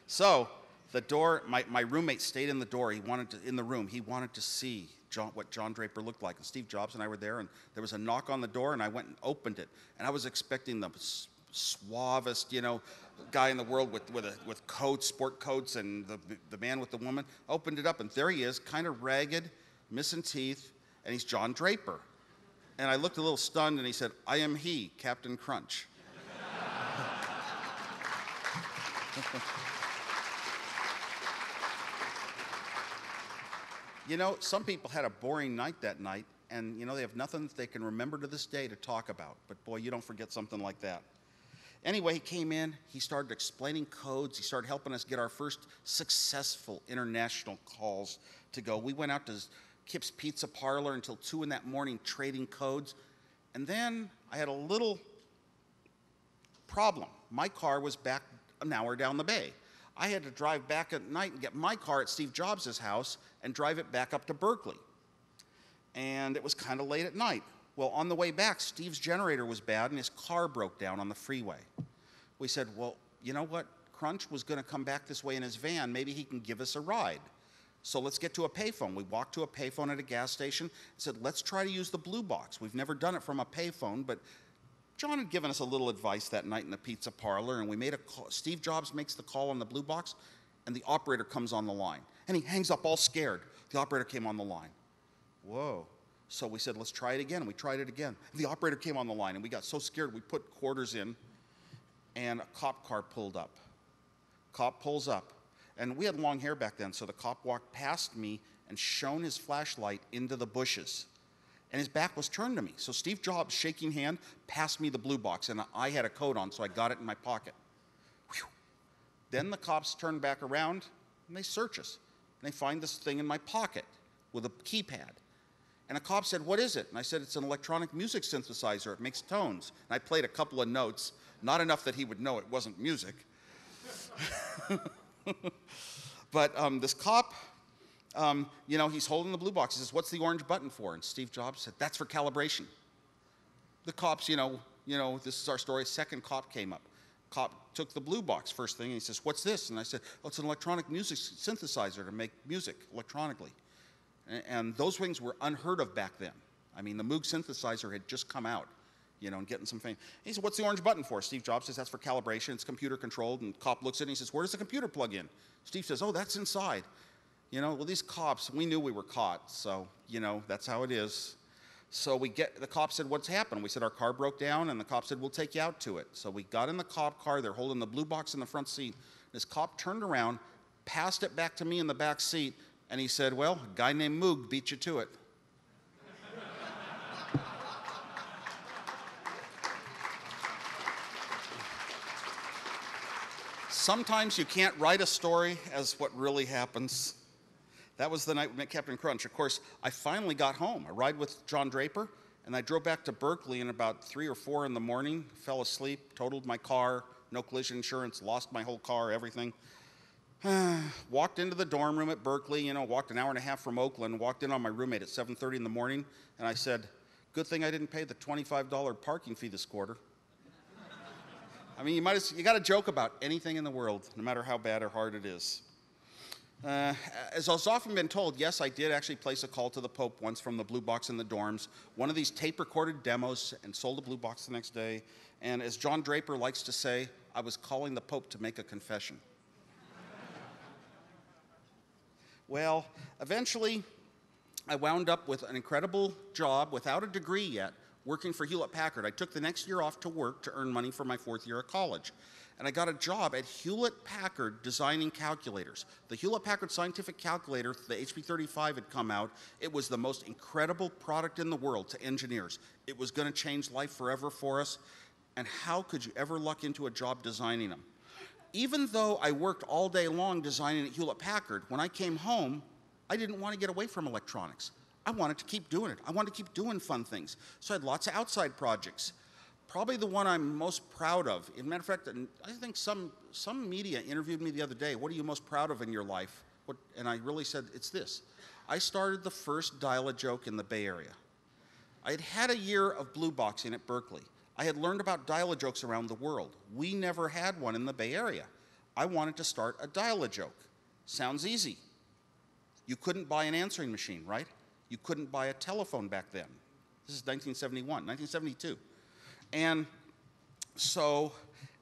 So the door, my roommate stayed in the door. He wanted to, in the room, he wanted to see what John Draper looked like. And Steve Jobs and I were there, and there was a knock on the door, and I went and opened it. And I was expecting the suavest, you know, guy in the world with coats, sport coats, and the man with the woman. Opened it up, and there he is, kind of ragged, missing teeth, and he's John Draper. And I looked a little stunned, and he said, I am he, Captain Crunch. You know, some people had a boring night that night, and, you know, they have nothing that they can remember to this day to talk about. But, boy, you don't forget something like that. Anyway, he came in. He started explaining codes. He started helping us get our first successful international calls to go. We went out to Kip's Pizza Parlor until 2 in that morning trading codes. And then I had a little problem. My car was back an hour down the bay. I had to drive back at night and get my car at Steve Jobs' house and drive it back up to Berkeley. And it was kind of late at night. Well, on the way back, Steve's generator was bad and his car broke down on the freeway. We said, well, you know what? Crunch was going to come back this way in his van. Maybe he can give us a ride. So let's get to a payphone. We walked to a payphone at a gas station and said, let's try to use the blue box. We've never done it from a payphone, but John had given us a little advice that night in the pizza parlor, and we made a call. Steve Jobs makes the call on the blue box, and the operator comes on the line. And he hangs up all scared. The operator came on the line. Whoa. So we said, let's try it again. And we tried it again. The operator came on the line, and we got so scared we put quarters in, and a cop car pulled up. Cop pulls up. And we had long hair back then, so the cop walked past me and shone his flashlight into the bushes. And his back was turned to me. So Steve Jobs, shaking hand, passed me the blue box, and I had a coat on, so I got it in my pocket. Whew. Then the cops turn back around, and they search us. And they find this thing in my pocket with a keypad. And a cop said, what is it? And I said, it's an electronic music synthesizer. It makes tones. And I played a couple of notes, not enough that he would know it wasn't music. But this cop, you know, he's holding the blue box. He says, what's the orange button for? And Steve Jobs said, that's for calibration. The cops, you know, this is our story. Second cop came up. Cop took the blue box first thing, and he says, what's this? And I said, oh, it's an electronic music synthesizer to make music electronically. And those things were unheard of back then. I mean, the Moog synthesizer had just come out, you know, and getting some fame. He said, what's the orange button for? Steve Jobs says, that's for calibration. It's computer controlled. And cop looks at it and he says, where does the computer plug in? Steve says, oh, that's inside. You know, well, these cops, we knew we were caught. So, you know, that's how it is. So the cop said, what's happened? We said, our car broke down. And the cop said, we'll take you out to it. So we got in the cop car. They're holding the blue box in the front seat. This cop turned around, passed it back to me in the back seat. And he said, well, a guy named Moog beat you to it. Sometimes you can't write a story as what really happens. That was the night we met Captain Crunch. Of course, I finally got home. I ride with John Draper, and I drove back to Berkeley in about 3 or 4 in the morning, fell asleep, totaled my car, no collision insurance, lost my whole car, everything. Walked into the dorm room at Berkeley, you know, walked an hour and a half from Oakland, walked in on my roommate at 7:30 in the morning, and I said, good thing I didn't pay the $25 parking fee this quarter. I mean, you got to joke about anything in the world, no matter how bad or hard it is. As has often been told, yes, I did actually place a call to the Pope once from the blue box in the dorms, one of these tape-recorded demos, and sold a blue box the next day. And as John Draper likes to say, I was calling the Pope to make a confession. Well, eventually, I wound up with an incredible job without a degree yet, working for Hewlett-Packard. I took the next year off to work to earn money for my 4th year of college. And I got a job at Hewlett-Packard designing calculators. The Hewlett-Packard scientific calculator, the HP35 had come out. It was the most incredible product in the world to engineers. It was going to change life forever for us. And how could you ever luck into a job designing them? Even though I worked all day long designing at Hewlett-Packard, when I came home, I didn't want to get away from electronics. I wanted to keep doing it. I wanted to keep doing fun things. So I had lots of outside projects. Probably the one I'm most proud of. As a matter of fact, I think some media interviewed me the other day. What are you most proud of in your life? And I really said, it's this. I started the first dial-a-joke in the Bay Area. I had had a year of blue boxing at Berkeley. I had learned about dial-a-jokes around the world. We never had one in the Bay Area. I wanted to start a dial-a-joke. Sounds easy. You couldn't buy an answering machine, right? You couldn't buy a telephone back then. This is 1971, 1972. And so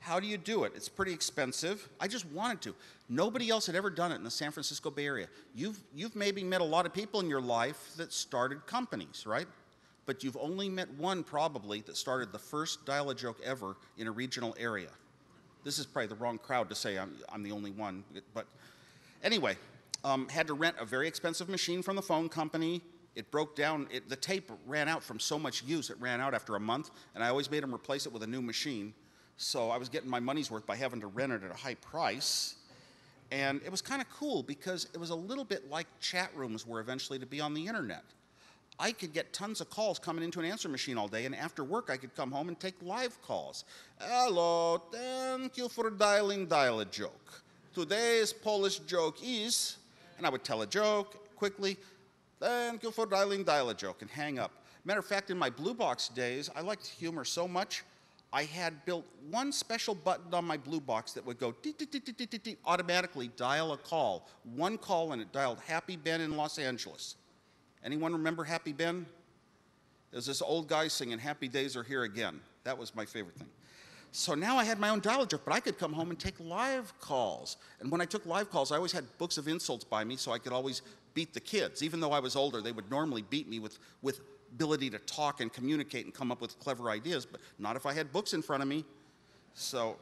how do you do it? It's pretty expensive. I just wanted to. Nobody else had ever done it in the San Francisco Bay Area. You've maybe met a lot of people in your life that started companies, right? But you've only met one probably that started the first dial-a-joke ever in a regional area. This is probably the wrong crowd to say I'm the only one. But anyway, had to rent a very expensive machine from the phone company. It broke down, the tape ran out from so much use, it ran out after a month, and I always made them replace it with a new machine. So I was getting my money's worth by having to rent it at a high price. And it was kind of cool because it was a little bit like chat rooms were eventually to be on the internet. I could get tons of calls coming into an answer machine all day, and after work I could come home and take live calls. Hello, thank you for dialing dial-a-joke. Today's Polish joke is, and I would tell a joke quickly, thank you for dialing dial-a-joke, and hang up. Matter of fact, in my Blue Box days, I liked humor so much, I had built one special button on my Blue Box that would go automatically dial a call. One call, and it dialed Happy Ben in Los Angeles. Anyone remember Happy Ben? There's this old guy singing Happy Days Are Here Again. That was my favorite thing. So now I had my own dial-a-joke, but I could come home and take live calls. And when I took live calls, I always had books of insults by me so I could always beat the kids. Even though I was older, they would normally beat me with ability to talk and communicate and come up with clever ideas, but not if I had books in front of me. So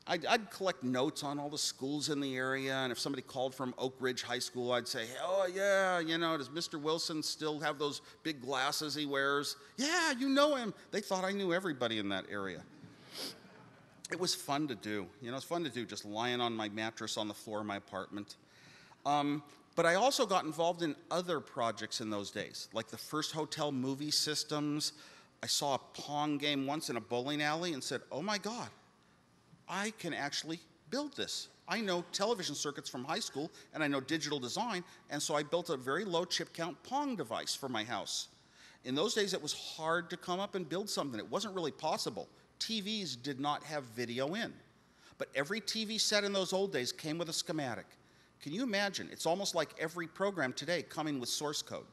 I'd collect notes on all the schools in the area, and if somebody called from Oak Ridge High School, I'd say, oh yeah, you know, does Mr. Wilson still have those big glasses he wears? Yeah, you know him. They thought I knew everybody in that area. It was fun to do. You know, it's fun to do just lying on my mattress on the floor of my apartment. But I also got involved in other projects in those days, like the first hotel movie systems. I saw a Pong game once in a bowling alley and said, oh my God, I can actually build this. I know television circuits from high school, and I know digital design, and so I built a very low chip count Pong device for my house. In those days, it was hard to come up and build something. It wasn't really possible. TVs did not have video in. But every TV set in those old days came with a schematic. Can you imagine? It's almost like every program today coming with source code.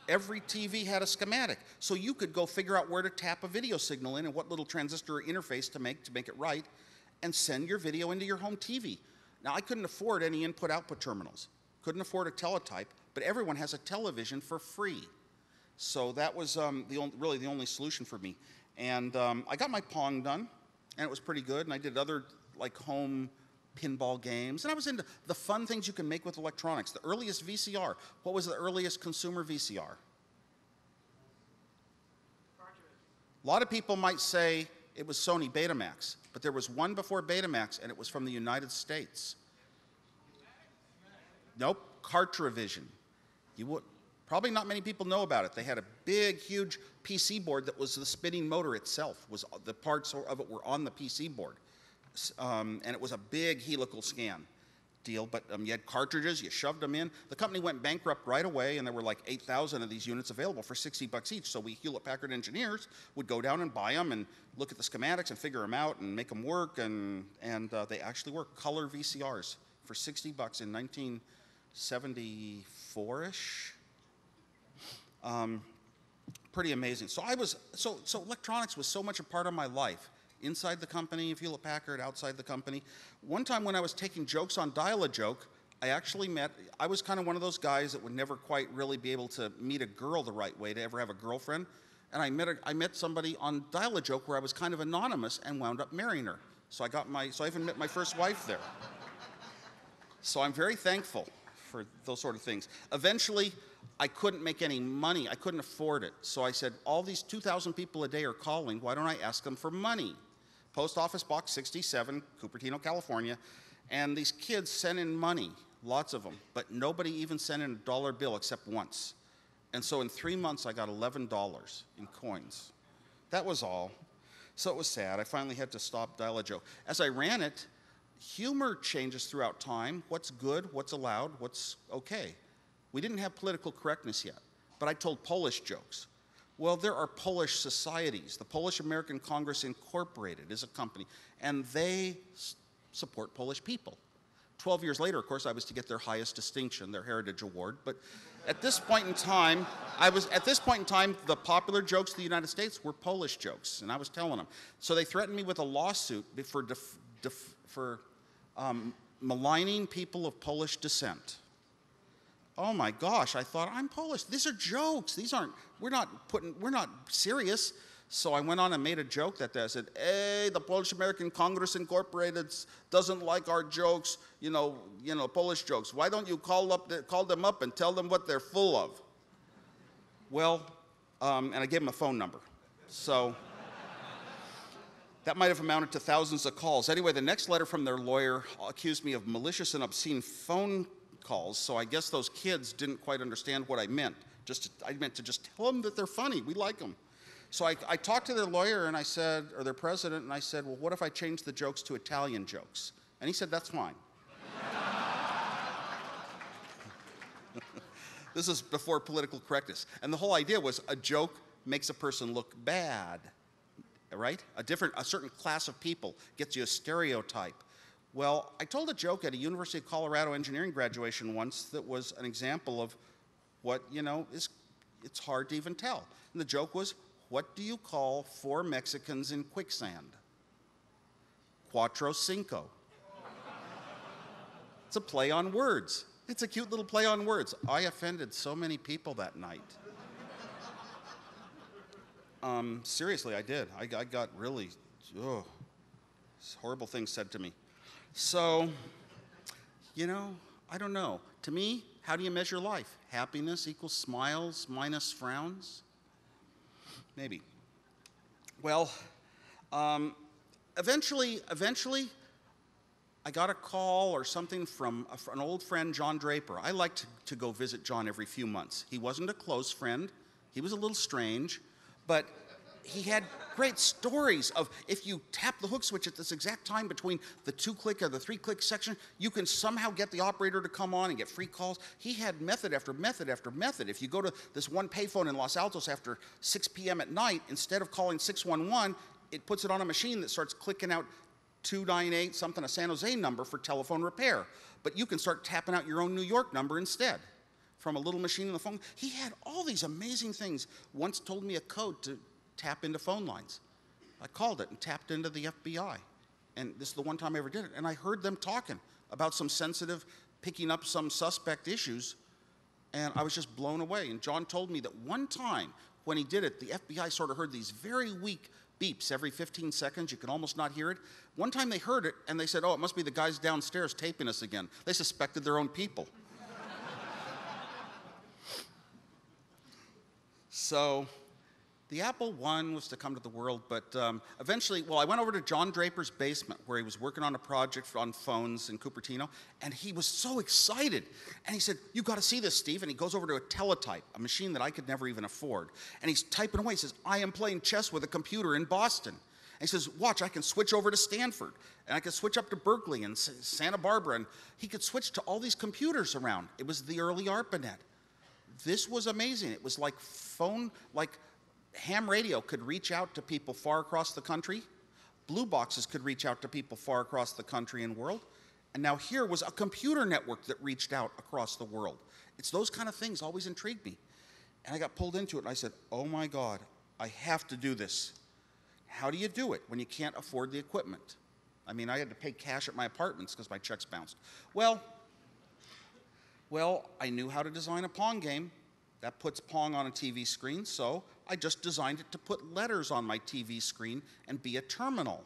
Every TV had a schematic. So you could go figure out where to tap a video signal in and what little transistor interface to make it right, and send your video into your home TV. Now, I couldn't afford any input-output terminals. Couldn't afford a teletype, but everyone has a television for free. So that was really the only solution for me. And I got my Pong done, and it was pretty good, and I did other like home pinball games, and I was into the fun things you can make with electronics. The earliest VCR. What was the earliest consumer VCR? A lot of people might say it was Sony Betamax, but there was one before Betamax, and it was from the United States. Nope, Cartravision. Probably not many people know about it. They had a big, huge PC board that was the spinning motor itself. The parts of it were on the PC board. And it was a big helical scan deal, but you had cartridges, you shoved them in. The company went bankrupt right away, and there were like 8,000 of these units available for $60 each. So we Hewlett-Packard engineers would go down and buy them and look at the schematics and figure them out and make them work, and they actually work. Color VCRs for $60 in 1974-ish. Pretty amazing. So electronics was so much a part of my life. Inside the company of Hewlett-Packard, outside the company. One time when I was taking jokes on Dial-A-Joke, I actually met, I was kind of one of those guys that would never quite really be able to meet a girl the right way to ever have a girlfriend. And I met somebody on Dial-A-Joke where I was kind of anonymous and wound up marrying her. So I even met my first wife there. So I'm very thankful for those sort of things. Eventually, I couldn't make any money. I couldn't afford it. So I said, all these 2,000 people a day are calling. Why don't I ask them for money? Post Office Box 67, Cupertino, California. And these kids sent in money, lots of them. But nobody even sent in a dollar bill except once. And so in 3 months, I got $11 in coins. That was all. So it was sad. I finally had to stop Dial-A-Joke. As I ran it, humor changes throughout time. What's good, what's allowed, what's okay. We didn't have political correctness yet, but I told Polish jokes. Well, there are Polish societies. The Polish American Congress Incorporated is a company, and they support Polish people. 12 years later, of course, I was to get their highest distinction, their Heritage Award, but at this point in time, the popular jokes of the United States were Polish jokes, and I was telling them. So they threatened me with a lawsuit for maligning people of Polish descent. Oh my gosh, I thought, I'm Polish. These are jokes. We're not serious. So I went on and made a joke that day. I said, hey, the Polish American Congress Incorporated doesn't like our jokes, Polish jokes. Why don't you call them up and tell them what they're full of? Well, and I gave them a phone number. So that might have amounted to thousands of calls. Anyway, the next letter from their lawyer accused me of malicious and obscene phone calls, so I guess those kids didn't quite understand what I meant. I meant to just tell them that they're funny, we like them. So I talked to their lawyer and I said, or their president, and I said, well, what if I change the jokes to Italian jokes? And he said, that's fine. This is before political correctness. And the whole idea was a joke makes a person look bad, right? A certain class of people gets you a stereotype. Well, I told a joke at a University of Colorado engineering graduation once that was an example of what, it's hard to even tell. And the joke was, what do you call 4 Mexicans in quicksand? Cuatro cinco. It's a play on words. It's a cute little play on words. I offended so many people that night. Seriously, I did. I got really, horrible things said to me. So, I don't know. To me, how do you measure life? Happiness equals smiles minus frowns? Maybe. Well, eventually, I got a call or something from an old friend, John Draper. I liked to go visit John every few months. He wasn't a close friend. He was a little strange, but he had great stories of if you tap the hook switch at this exact time between the 2-click or the 3-click section, you can somehow get the operator to come on and get free calls. He had method after method after method. If you go to this one payphone in Los Altos after 6 p.m. at night, instead of calling 611, it puts it on a machine that starts clicking out 298 something, a San Jose number for telephone repair. But you can start tapping out your own New York number instead from a little machine on the phone. He had all these amazing things. Once told me a code to tap into phone lines. I called it and tapped into the FBI. And this is the one time I ever did it. And I heard them talking about some sensitive, picking up some suspect issues. And I was just blown away. And John told me that one time when he did it, the FBI sort of heard these very weak beeps every 15 seconds. You could almost not hear it. One time they heard it and they said, oh, it must be the guys downstairs taping us again. They suspected their own people. So the Apple I was to come to the world, but eventually, I went over to John Draper's basement where he was working on a project on phones in Cupertino, and he was so excited. And he said, you got to see this, Steve. And he goes over to a teletype, a machine that I could never even afford. And he's typing away. He says, I am playing chess with a computer in Boston. And he says, watch, I can switch over to Stanford, and I can switch up to Berkeley and Santa Barbara, and he could switch to all these computers around. It was the early ARPANET. This was amazing. It was like ham radio could reach out to people far across the country. Blue boxes could reach out to people far across the country and world. And now here was a computer network that reached out across the world. It's those kind of things always intrigued me. And I got pulled into it, and I said, oh my God, I have to do this. How do you do it when you can't afford the equipment? I mean, I had to pay cash at my apartments because my checks bounced. Well, Well, I knew how to design a Pong game. That puts Pong on a TV screen, so I just designed it to put letters on my TV screen and be a terminal.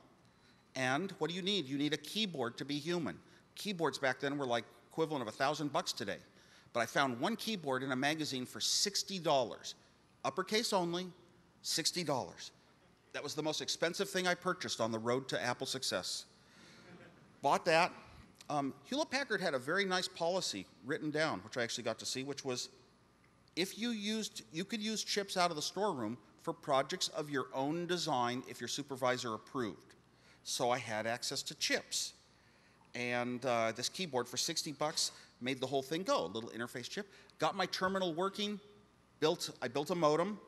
And what do you need? You need a keyboard to be human. Keyboards back then were like equivalent of $1,000 today. But I found one keyboard in a magazine for $60. Uppercase only, $60. That was the most expensive thing I purchased on the road to Apple success. Bought that. Hewlett-Packard had a very nice policy written down, which I actually got to see, which was if you could use chips out of the storeroom for projects of your own design if your supervisor approved. So I had access to chips. And this keyboard for $60 made the whole thing go, a little interface chip. Got my terminal working, I built a modem,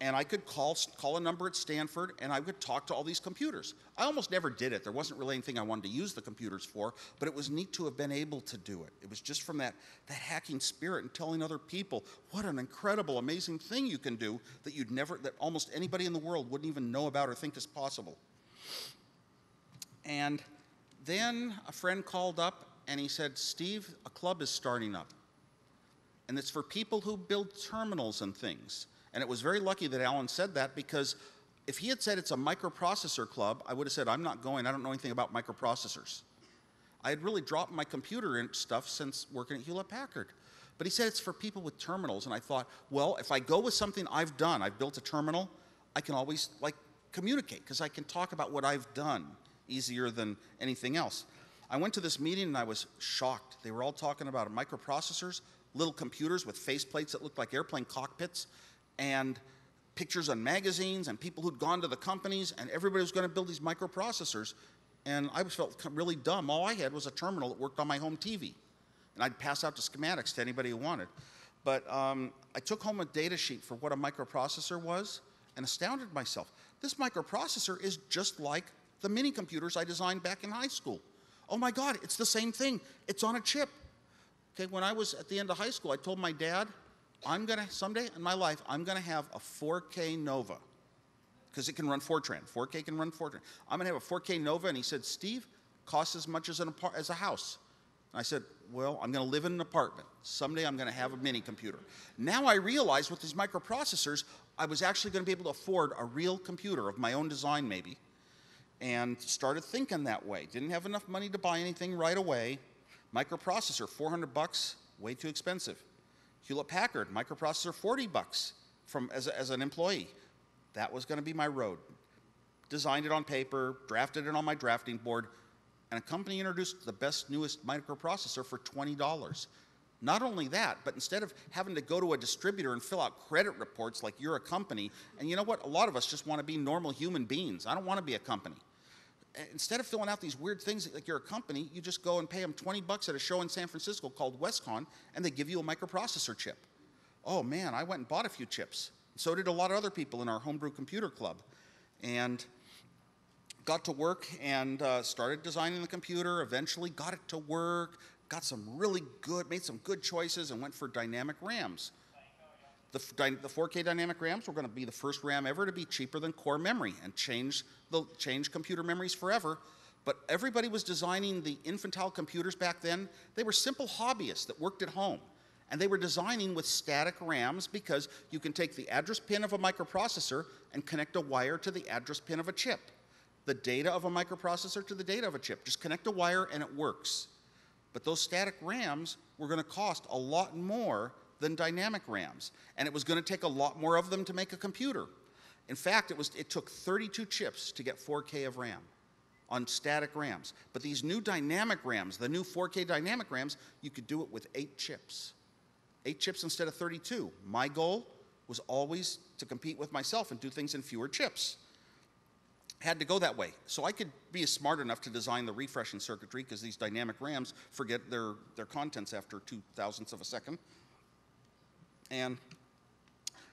and I could call a number at Stanford, and I would talk to all these computers. I almost never did it. There wasn't really anything I wanted to use the computers for, but it was neat to have been able to do it. It was just from that hacking spirit and telling other people what an incredible, amazing thing you can do that almost anybody in the world wouldn't even know about or think is possible. And then a friend called up and he said, Steve, a club is starting up. And it's for people who build terminals and things. And it was very lucky that Alan said that, because if he had said it's a microprocessor club, I would have said, I'm not going, I don't know anything about microprocessors. I had really dropped my computer and stuff since working at Hewlett-Packard. But he said it's for people with terminals, and I thought, well, if I go with something I've done, I've built a terminal, I can always communicate, because I can talk about what I've done easier than anything else. I went to this meeting and I was shocked. They were all talking about microprocessors, little computers with faceplates that looked like airplane cockpits, and pictures on magazines and people who'd gone to the companies, and everybody was going to build these microprocessors. And I felt really dumb. All I had was a terminal that worked on my home TV. And I'd pass out the schematics to anybody who wanted. But I took home a data sheet for what a microprocessor was and astounded myself. This microprocessor is just like the mini computers I designed back in high school. Oh my God, it's the same thing. It's on a chip. Okay, when I was at the end of high school, I told my dad, someday in my life, I'm gonna have a 4K Nova, because it can run Fortran. 4K can run Fortran. I'm gonna have a 4K Nova, and he said, Steve, costs as much as a house. And I said, well, I'm gonna live in an apartment. Someday I'm gonna have a mini computer. Now I realize with these microprocessors, I was actually gonna be able to afford a real computer of my own design maybe, and started thinking that way. Didn't have enough money to buy anything right away. Microprocessor, $400, way too expensive. Hewlett-Packard, microprocessor, $40 as an employee. That was going to be my road. Designed it on paper, drafted it on my drafting board, and a company introduced the best, newest microprocessor for $20. Not only that, but instead of having to go to a distributor and fill out credit reports like you're a company, and you know what? A lot of us just want to be normal human beings. I don't want to be a company. Instead of filling out these weird things like you're a company, you just go and pay them $20 at a show in San Francisco called WestCon, and they give you a microprocessor chip. Oh man, I went and bought a few chips. So did a lot of other people in our homebrew computer club. And got to work and started designing the computer, eventually got it to work, made some good choices, and went for dynamic RAMs. The 4K dynamic RAMs were going to be the first RAM ever to be cheaper than core memory and change computer memories forever. But everybody was designing the infantile computers back then. They were simple hobbyists that worked at home. And they were designing with static RAMs because you can take the address pin of a microprocessor and connect a wire to the address pin of a chip. The data of a microprocessor to the data of a chip. Just connect a wire and it works. But those static RAMs were going to cost a lot more than dynamic RAMs. And it was going to take a lot more of them to make a computer. In fact, it took 32 chips to get 4K of RAM on static RAMs. But these new dynamic RAMs, the new 4K dynamic RAMs, you could do it with 8 chips. 8 chips instead of 32. My goal was always to compete with myself and do things in fewer chips. Had to go that way. So I could be smart enough to design the refreshing circuitry, because these dynamic RAMs forget their contents after 0.02 of a second. And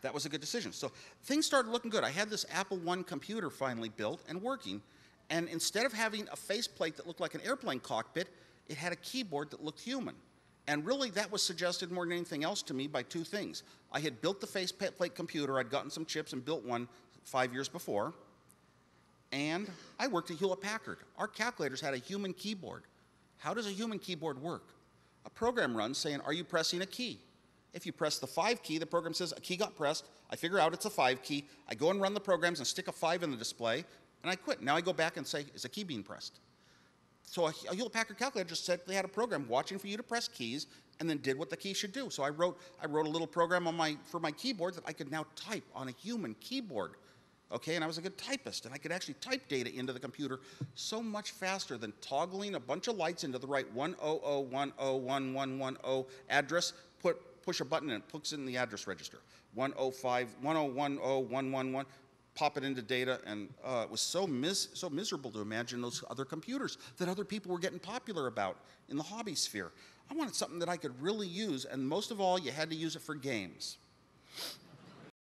that was a good decision. So things started looking good. I had this Apple I computer finally built and working. And instead of having a faceplate that looked like an airplane cockpit, it had a keyboard that looked human. And really, that was suggested more than anything else to me by 2 things. I had built the faceplate computer. I'd gotten some chips and built one 5 years before. And I worked at Hewlett-Packard. Our calculators had a human keyboard. How does a human keyboard work? a program runs saying, are you pressing a key? If you press the 5 key, the program says a key got pressed. I figure out it's a 5 key. I go and run the programs and stick a 5 in the display, and I quit. Now I go back and say, is a key being pressed? So a Hewlett-Packard calculator just said they had a program watching for you to press keys and then did what the key should do. So I wrote a little program for my keyboard that I could now type on a human keyboard. Okay, and I was a good typist, and I could actually type data into the computer so much faster than toggling a bunch of lights into the right 100101110 address, push a button and it puts it in the address register. 1010111, pop it into data, and it was so miserable to imagine those other computers that other people were getting popular about in the hobby sphere. I wanted something that I could really use, and most of all, you had to use it for games.